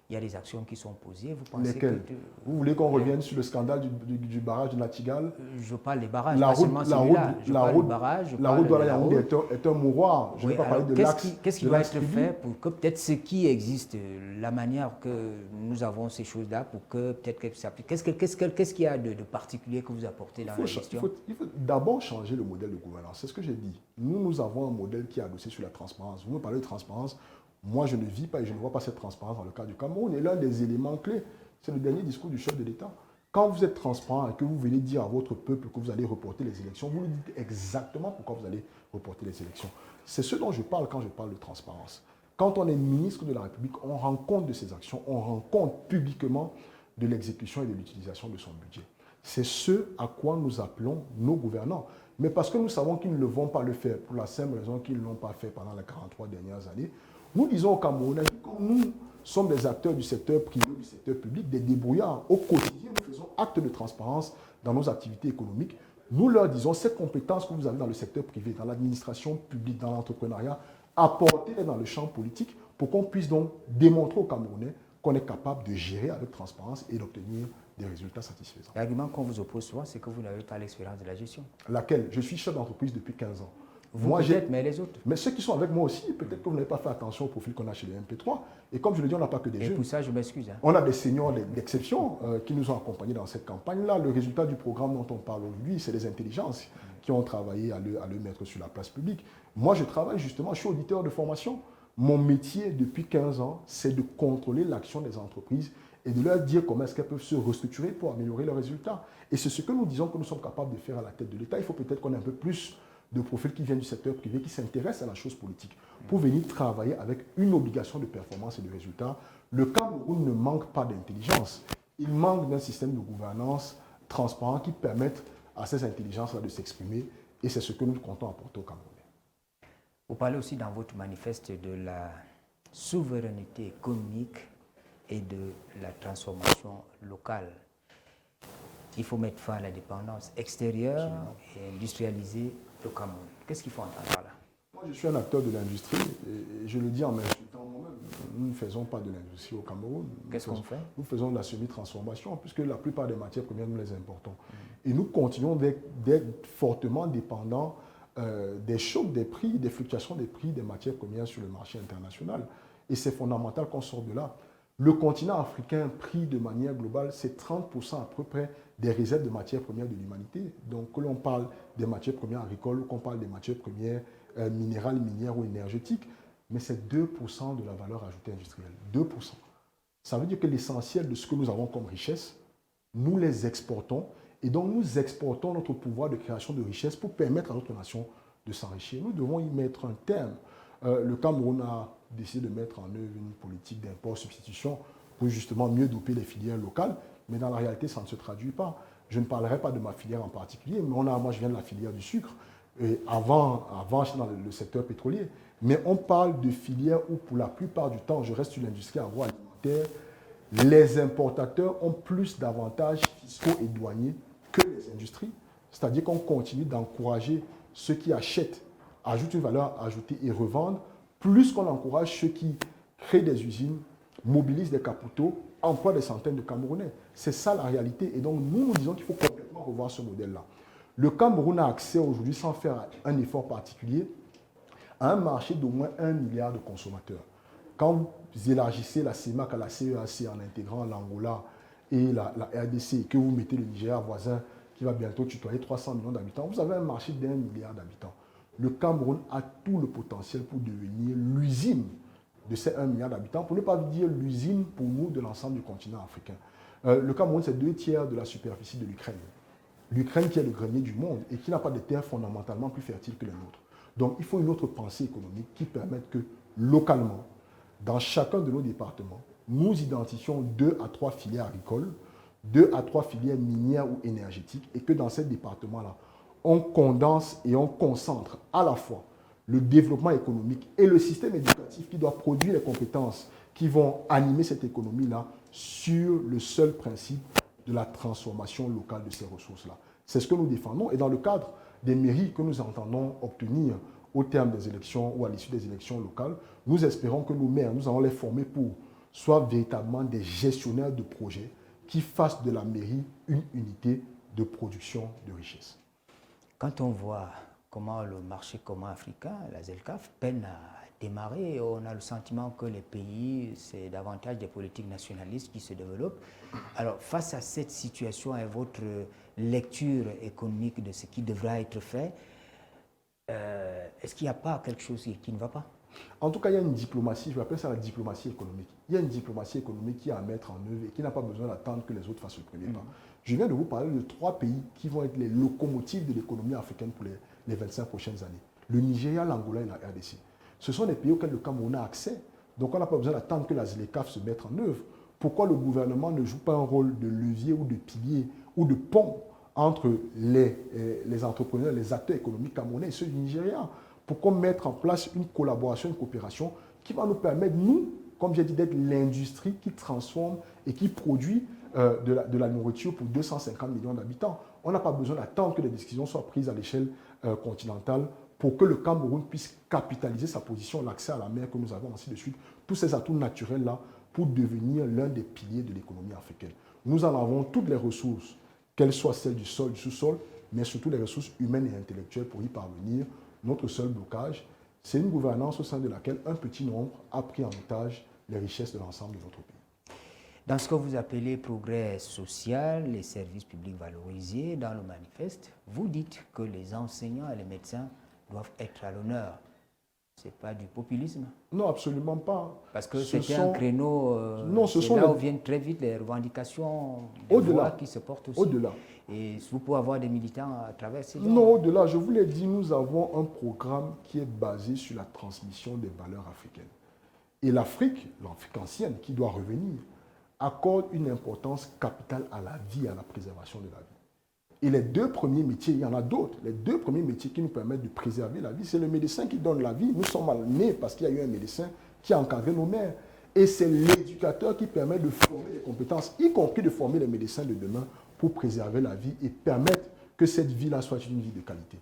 il y a des actions qui sont posées. Vous pensez lesquelles? Vous voulez qu'on revienne sur le scandale du barrage de Natigal? Je parle des barrages, la pas route, seulement la route, celui-là. La route d'Ola-Yaoundé est un mouroir. Je ne vais pas parler de l'axe. Qu'est-ce qui doit être fait pour que peut-être ce qui existe, la manière que nous avons ces choses-là, pour que peut-être qu'elles s'appliquent. Qu'est-ce qu'il y a de particulier que vous apportez dans la gestion? Il faut d'abord changer le modèle de gouvernance. C'est ce que j'ai dit. Nous avons un modèle qui est adossé sur la transparence. Vous me parlez de transparence. Moi, je ne vis pas et je ne vois pas cette transparence dans le cas du Cameroun. Et l'un des éléments clés, c'est le dernier discours du chef de l'État. Quand vous êtes transparent et que vous venez dire à votre peuple que vous allez reporter les élections, vous lui dites exactement pourquoi vous allez reporter les élections. C'est ce dont je parle quand je parle de transparence. Quand on est ministre de la République, on rend compte de ses actions, on rend compte publiquement de l'exécution et de l'utilisation de son budget. C'est ce à quoi nous appelons nos gouvernants. Mais parce que nous savons qu'ils ne vont pas le faire, pour la simple raison qu'ils ne l'ont pas fait pendant les 43 dernières années, nous disons aux Camerounais que nous sommes des acteurs du secteur privé, du secteur public, des débrouillards. Au quotidien, nous faisons acte de transparence dans nos activités économiques. Nous leur disons, cette compétence que vous avez dans le secteur privé, dans l'administration publique, dans l'entrepreneuriat, apportez-les dans le champ politique pour qu'on puisse donc démontrer aux Camerounais qu'on est capable de gérer avec transparence et d'obtenir des résultats satisfaisants. L'argument qu'on vous oppose souvent, c'est que vous n'avez pas l'expérience de la gestion. Laquelle? Je suis chef d'entreprise depuis 15 ans. Vous peut-être, mais les autres. Mais ceux qui sont avec moi aussi, peut-être que vous n'avez pas fait attention au profil qu'on a chez les MP3. Et comme je le dis, on n'a pas que des jeunes. Et pour ça, je m'excuse. Hein. On a des seniors d'exception qui nous ont accompagnés dans cette campagne-là. Le résultat du programme dont on parle aujourd'hui, c'est les intelligences qui ont travaillé à le mettre sur la place publique. Moi, je travaille justement, je suis auditeur de formation. Mon métier depuis 15 ans, c'est de contrôler l'action des entreprises et de leur dire comment est-ce qu'elles peuvent se restructurer pour améliorer leurs résultats. Et c'est ce que nous disons que nous sommes capables de faire à la tête de l'État. Il faut peut-être qu'on ait un peu plus de profils qui viennent du secteur privé, qui s'intéressent à la chose politique, pour venir travailler avec une obligation de performance et de résultat. Le Cameroun ne manque pas d'intelligence. Il manque d'un système de gouvernance transparent qui permette à ces intelligences-là de s'exprimer. Et c'est ce que nous comptons apporter au Cameroun. Vous parlez aussi dans votre manifeste de la souveraineté économique et de la transformation locale. Il faut mettre fin à la dépendance extérieure et industrialiser le Cameroun. Qu'est-ce qu'il faut entendre par là? Moi, je suis un acteur de l'industrie et je le dis en m'insultant moi-même. Nous ne faisons pas de l'industrie au Cameroun. Qu'est-ce qu'on fait? Nous faisons de la semi-transformation puisque la plupart des matières premières, nous les importons. Et nous continuons d'être fortement dépendants des chocs des prix, des fluctuations des prix des matières premières sur le marché international. Et c'est fondamental qu'on sorte de là. Le continent africain pris de manière globale, c'est 30% à peu près des réserves de matières premières de l'humanité. Donc, que l'on parle des matières premières agricoles ou qu'on parle des matières premières minérales, minières ou énergétiques, mais c'est 2% de la valeur ajoutée industrielle. 2%. Ça veut dire que l'essentiel de ce que nous avons comme richesse, nous les exportons et donc nous exportons notre pouvoir de création de richesse pour permettre à notre nation de s'enrichir. Nous devons y mettre un terme. Le Cameroun a décidé de mettre en œuvre une politique d'import-substitution pour justement mieux doper les filières locales. mais dans la réalité, ça ne se traduit pas. Je ne parlerai pas de ma filière en particulier, mais moi, je viens de la filière du sucre. Et avant, j'étais dans le secteur pétrolier. Mais on parle de filières où, pour la plupart du temps, je reste sur l'industrie agroalimentaire, les importateurs ont plus d'avantages fiscaux et douaniers que les industries. C'est-à-dire qu'on continue d'encourager ceux qui achètent, ajoutent une valeur ajoutée et revendent, plus qu'on encourage ceux qui créent des usines, mobilisent des capitaux, emploient des centaines de Camerounais. C'est ça la réalité. Et donc, nous disons qu'il faut complètement revoir ce modèle-là. Le Cameroun a accès aujourd'hui, sans faire un effort particulier, à un marché d'au moins 1 milliard de consommateurs. Quand vous élargissez la CEMAC à la CEAC en intégrant l'Angola et la RDC, et que vous mettez le Nigeria voisin qui va bientôt tutoyer 300 millions d'habitants, vous avez un marché d'1 milliard d'habitants. Le Cameroun a tout le potentiel pour devenir l'usine de ces 1 milliard d'habitants, pour ne pas dire l'usine pour nous de l'ensemble du continent africain. Le Cameroun, c'est 2/3 de la superficie de l'Ukraine. L'Ukraine qui est le grenier du monde et qui n'a pas de terres fondamentalement plus fertiles que les nôtres. Donc il faut une autre pensée économique qui permette que localement, dans chacun de nos départements, nous identifions 2 à 3 filières agricoles, 2 à 3 filières minières ou énergétiques, et que dans ces départements-là, on condense et on concentre à la fois le développement économique et le système éducatif qui doit produire les compétences qui vont animer cette économie-là sur le seul principe de la transformation locale de ces ressources-là. C'est ce que nous défendons, et dans le cadre des mairies que nous entendons obtenir au terme des élections ou à l'issue des élections locales, nous espérons que nos maires, nous allons les former pour soit véritablement des gestionnaires de projets qui fassent de la mairie une unité de production de richesse. Quand on voit comment le marché commun africain, la ZLECAf, peine à démarrer, on a le sentiment que les pays, c'est davantage des politiques nationalistes qui se développent. Alors, face à cette situation et votre lecture économique de ce qui devra être fait, est-ce qu'il n'y a pas quelque chose qui ne va pas? En tout cas, il y a une diplomatie, je vais appeler ça la diplomatie économique. Il y a une diplomatie économique qui est à mettre en œuvre et qui n'a pas besoin d'attendre que les autres fassent le premier pas. Je viens de vous parler de 3 pays qui vont être les locomotives de l'économie africaine pour les 25 prochaines années. Le Nigeria, l'Angola et la RDC. Ce sont des pays auxquels le Cameroun a accès. Donc on n'a pas besoin d'attendre que la ZLECAf se mette en œuvre. Pourquoi le gouvernement ne joue pas un rôle de levier ou de pilier ou de pont entre les entrepreneurs, les acteurs économiques camerounais et ceux du Nigeria? Pourquoi mettre en place une collaboration, une coopération qui va nous permettre, nous, comme j'ai dit, d'être l'industrie qui transforme et qui produit de la nourriture pour 250 millions d'habitants. On n'a pas besoin d'attendre que les décisions soient prises à l'échelle continentale pour que le Cameroun puisse capitaliser sa position, l'accès à la mer que nous avons, ainsi de suite. Tous ces atouts naturels-là pour devenir l'un des piliers de l'économie africaine. Nous en avons toutes les ressources, qu'elles soient celles du sol, du sous-sol, mais surtout les ressources humaines et intellectuelles pour y parvenir. Notre seul blocage, c'est une gouvernance au sein de laquelle un petit nombre a pris en otage les richesses de l'ensemble de notre pays. Dans ce que vous appelez progrès social, les services publics valorisés, dans le manifeste, vous dites que les enseignants et les médecins doivent être à l'honneur. Ce n'est pas du populisme? Non, absolument pas. Parce que c'était un créneau, c'est là où viennent très vite les revendications des voix qui se portent aussi. Au-delà. Et vous pouvez avoir des militants à travers ces gens. Non, au-delà, je vous l'ai dit, nous avons un programme qui est basé sur la transmission des valeurs africaines. Et l'Afrique ancienne, qui doit revenir, accorde une importance capitale à la vie, à la préservation de la vie. Et les 2 premiers métiers, il y en a d'autres, les 2 premiers métiers qui nous permettent de préserver la vie, c'est le médecin qui donne la vie. Nous sommes nés parce qu'il y a eu un médecin qui a encadré nos mères. Et c'est l'éducateur qui permet de former les compétences, y compris de former les médecins de demain pour préserver la vie et permettre que cette vie-là soit une vie de qualité.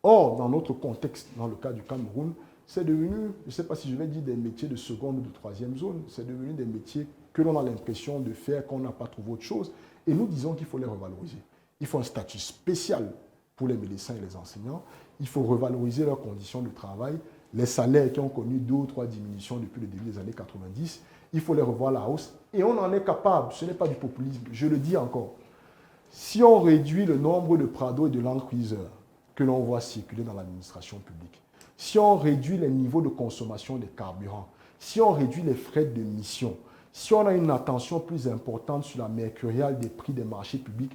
Or, dans notre contexte, dans le cas du Cameroun, c'est devenu, je ne sais pas si je vais dire des métiers de seconde ou de troisième zone, c'est devenu des métiers que l'on a l'impression de faire, qu'on n'a pas trouvé autre chose. Et nous disons qu'il faut les revaloriser. Il faut un statut spécial pour les médecins et les enseignants. Il faut revaloriser leurs conditions de travail, les salaires qui ont connu 2 ou 3 diminutions depuis le début des années 90. Il faut les revoir à la hausse. Et on en est capable. Ce n'est pas du populisme. Je le dis encore. Si on réduit le nombre de Prado et de Land Cruiser que l'on voit circuler dans l'administration publique, si on réduit les niveaux de consommation des carburants, si on réduit les frais de mission, si on a une attention plus importante sur la mercuriale des prix des marchés publics,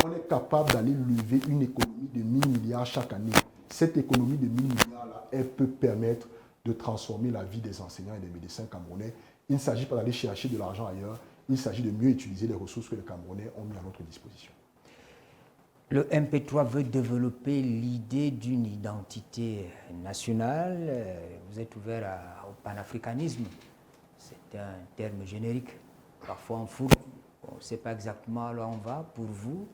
on est capable d'aller lever une économie de 1000 milliards chaque année. Cette économie de 1000 milliards-là, elle peut permettre de transformer la vie des enseignants et des médecins camerounais. Il ne s'agit pas d'aller chercher de l'argent ailleurs, Il s'agit de mieux utiliser les ressources que les Camerounais ont mis à notre disposition. Le MP3 veut développer l'idée d'une identité nationale. Vous êtes ouvert au panafricanisme. C'est un terme générique. Parfois on fourre. On ne sait pas exactement là où on va. Pour vous,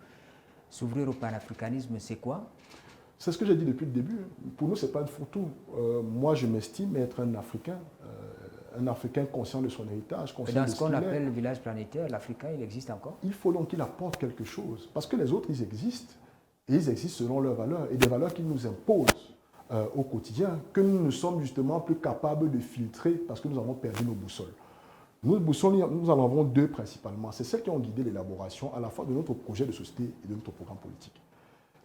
s'ouvrir au panafricanisme, c'est quoi? C'est ce que j'ai dit depuis le début. Pour nous, ce n'est pas une fourre-tout. Moi, je m'estime être un Africain conscient de son héritage. Dans ce qu'on appelle le village planétaire, l'Africain, il existe encore? Il faut donc qu'il apporte quelque chose. Parce que les autres, ils existent. Et ils existent selon leurs valeurs. Et des valeurs qu'ils nous imposent au quotidien, que nous ne sommes justement plus capables de filtrer parce que nous avons perdu nos boussoles. Nous en avons deux principalement. C'est celles qui ont guidé l'élaboration à la fois de notre projet de société et de notre programme politique.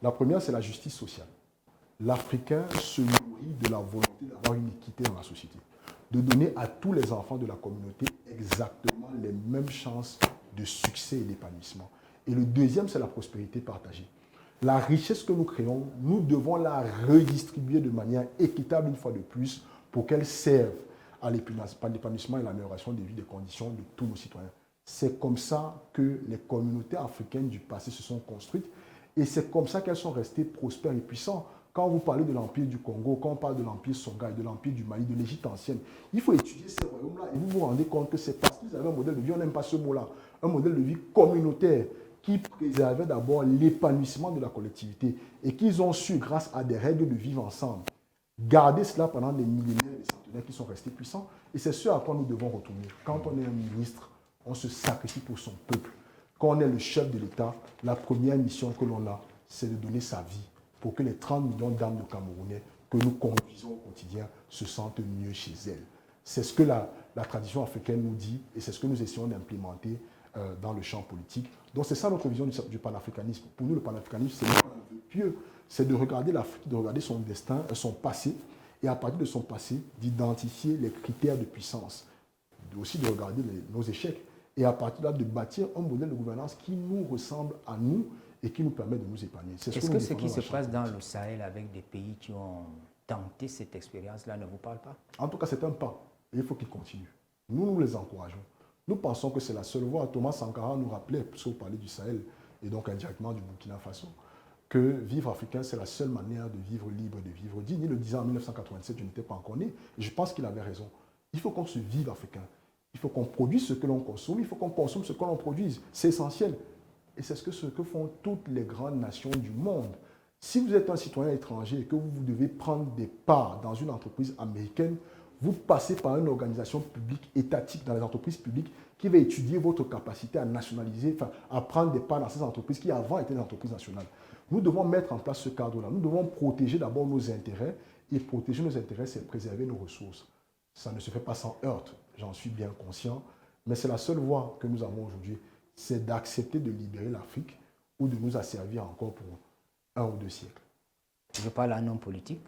La première, c'est la justice sociale. L'Africain se nourrit de la volonté d'avoir une équité dans la société, de donner à tous les enfants de la communauté exactement les mêmes chances de succès et d'épanouissement. Et le deuxième, c'est la prospérité partagée. La richesse que nous créons, nous devons la redistribuer de manière équitable une fois de plus pour qu'elle serve à l'épanouissement et à l'amélioration des vies, des conditions de tous nos citoyens. C'est comme ça que les communautés africaines du passé se sont construites et c'est comme ça qu'elles sont restées prospères et puissantes. Quand vous parlez de l'Empire du Congo, quand on parle de l'Empire Songhai, de l'Empire du Mali, de l'Égypte ancienne, il faut étudier ces royaumes-là et vous vous rendez compte que c'est parce qu'ils avaient un modèle de vie, on n'aime pas ce mot-là, un modèle de vie communautaire qui préservait d'abord l'épanouissement de la collectivité et qu'ils ont su, grâce à des règles de vivre ensemble, garder cela pendant des millénaires, des centenaires qui sont restés puissants. Et c'est ce à quoi nous devons retourner. Quand on est un ministre, on se sacrifie pour son peuple. Quand on est le chef de l'État, la première mission que l'on a, c'est de donner sa vie pour que les 30 millions d'âmes de Camerounais que nous conduisons au quotidien se sentent mieux chez elles. C'est ce que la tradition africaine nous dit et c'est ce que nous essayons d'implémenter dans le champ politique. Donc c'est ça notre vision du panafricanisme. Pour nous, le panafricanisme, c'est un vœu pieux. C'est de regarder l'Afrique, de regarder son destin, son passé, et à partir de son passé, d'identifier les critères de puissance, aussi de regarder nos échecs, et à partir de là, de bâtir un modèle de gouvernance qui nous ressemble à nous et qui nous permet de nous épanouir. Est-ce que ce qui se passe dans le Sahel avec des pays qui ont tenté cette expérience-là ne vous parle pas? En tout cas, c'est un pas, et il faut qu'il continue. Nous les encourageons. Nous pensons que c'est la seule voie. Thomas Sankara nous rappelait, puisque vous parlez du Sahel, et donc indirectement du Burkina Faso, que vivre africain, c'est la seule manière de vivre libre, de vivre digne. Il le disait en 1987, je n'étais pas encore né, et je pense qu'il avait raison. Il faut qu'on se vive africain. Il faut qu'on produise ce que l'on consomme, il faut qu'on consomme ce que l'on produise. C'est essentiel. Et c'est ce que font toutes les grandes nations du monde. Si vous êtes un citoyen étranger et que vous devez prendre des parts dans une entreprise américaine, vous passez par une organisation publique étatique dans les entreprises publiques qui va étudier votre capacité à nationaliser, enfin, à prendre des parts dans ces entreprises qui avant étaient des entreprises nationales. Nous devons mettre en place ce cadre-là. Nous devons protéger d'abord nos intérêts. Et protéger nos intérêts, c'est préserver nos ressources. Ça ne se fait pas sans heurte, j'en suis bien conscient. Mais c'est la seule voie que nous avons aujourd'hui, c'est d'accepter de libérer l'Afrique ou de nous asservir encore pour 1 ou 2 siècles. Je parle en homme politique.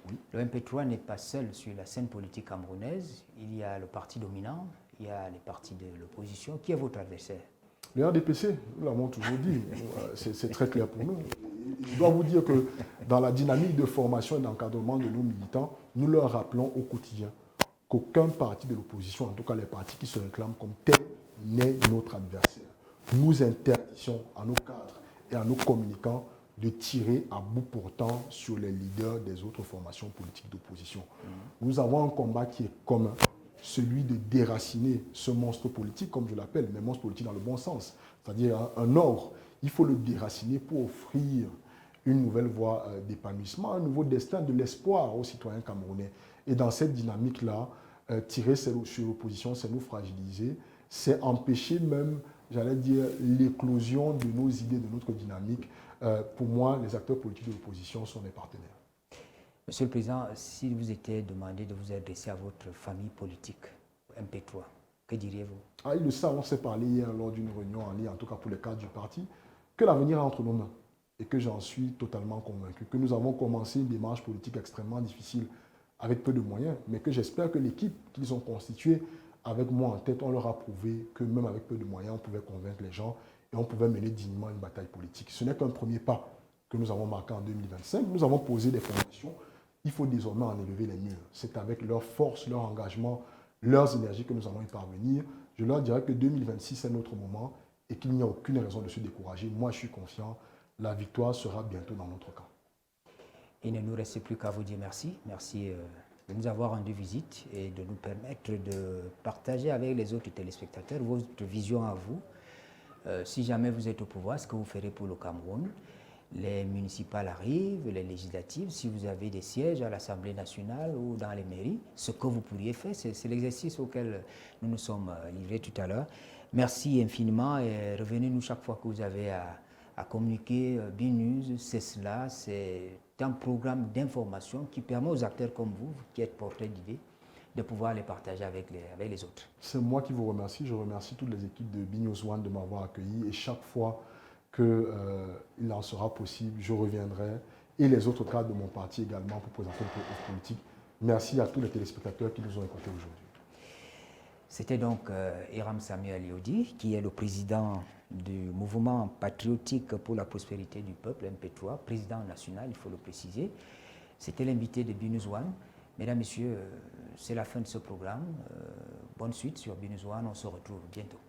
Oui. Le MP3 n'est pas seul sur la scène politique camerounaise. Il y a le parti dominant, il y a les partis de l'opposition. Qui est votre adversaire? Le RDPC, nous l'avons toujours dit, c'est très clair pour nous. Je dois vous dire que dans la dynamique de formation et d'encadrement de nos militants, nous leur rappelons au quotidien qu'aucun parti de l'opposition, en tout cas les partis qui se réclament comme tels, n'est notre adversaire. Nous interdisons à nos cadres et à nos communicants de tirer à bout portant sur les leaders des autres formations politiques d'opposition. Nous avons un combat qui est commun, celui de déraciner ce monstre politique, comme je l'appelle, mais monstre politique dans le bon sens, c'est-à-dire un ogre. Il faut le déraciner pour offrir une nouvelle voie d'épanouissement, un nouveau destin, de l'espoir aux citoyens camerounais. Et dans cette dynamique-là, tirer sur l'opposition, c'est nous fragiliser, c'est empêcher même, j'allais dire, l'éclosion de nos idées, de notre dynamique. Pour moi, les acteurs politiques de l'opposition sont mes partenaires. Monsieur le Président, s'il vous était demandé de vous adresser à votre famille politique, MP3, que diriez-vous? Ils le savent, on s'est parlé hier lors d'une réunion en ligne, en tout cas pour les cadres du parti, que l'avenir est entre nos mains et que j'en suis totalement convaincu, que nous avons commencé une démarche politique extrêmement difficile avec peu de moyens, mais que j'espère que l'équipe qu'ils ont constituée avec moi en tête, on leur a prouvé que même avec peu de moyens, on pouvait convaincre les gens et on pouvait mener dignement une bataille politique. Ce n'est qu'un premier pas que nous avons marqué en 2025. Nous avons posé des fondations. Il faut désormais en élever les murs. C'est avec leur force, leur engagement, leurs énergies que nous allons y parvenir. Je leur dirais que 2026 c'est notre moment et qu'il n'y a aucune raison de se décourager. Moi, je suis confiant. La victoire sera bientôt dans notre camp. Il ne nous reste plus qu'à vous dire merci. Merci de nous avoir rendu visite et de nous permettre de partager avec les autres téléspectateurs votre vision à vous. Si jamais vous êtes au pouvoir, ce que vous ferez pour le Cameroun. Les municipales arrivent, les législatives, si vous avez des sièges à l'Assemblée nationale ou dans les mairies, ce que vous pourriez faire, c'est l'exercice auquel nous nous sommes livrés tout à l'heure. Merci infiniment et revenez-nous chaque fois que vous avez à communiquer. BNews, c'est cela, c'est un programme d'information qui permet aux acteurs comme vous, qui êtes porteurs d'idées, de pouvoir les partager avec les autres. C'est moi qui vous remercie. Je remercie toutes les équipes de BNews One de m'avoir accueilli et chaque fois qu'il en sera possible, je reviendrai et les autres cadres de mon parti également pour présenter le politique. Merci à tous les téléspectateurs qui nous ont écoutés aujourd'hui. C'était donc Hiram Samuel Yodi, qui est le président du mouvement patriotique pour la prospérité du peuple, MP3, président national, il faut le préciser. C'était l'invité de BNews One. Mesdames, Messieurs, c'est la fin de ce programme. Bonne suite sur BNews One, on se retrouve bientôt.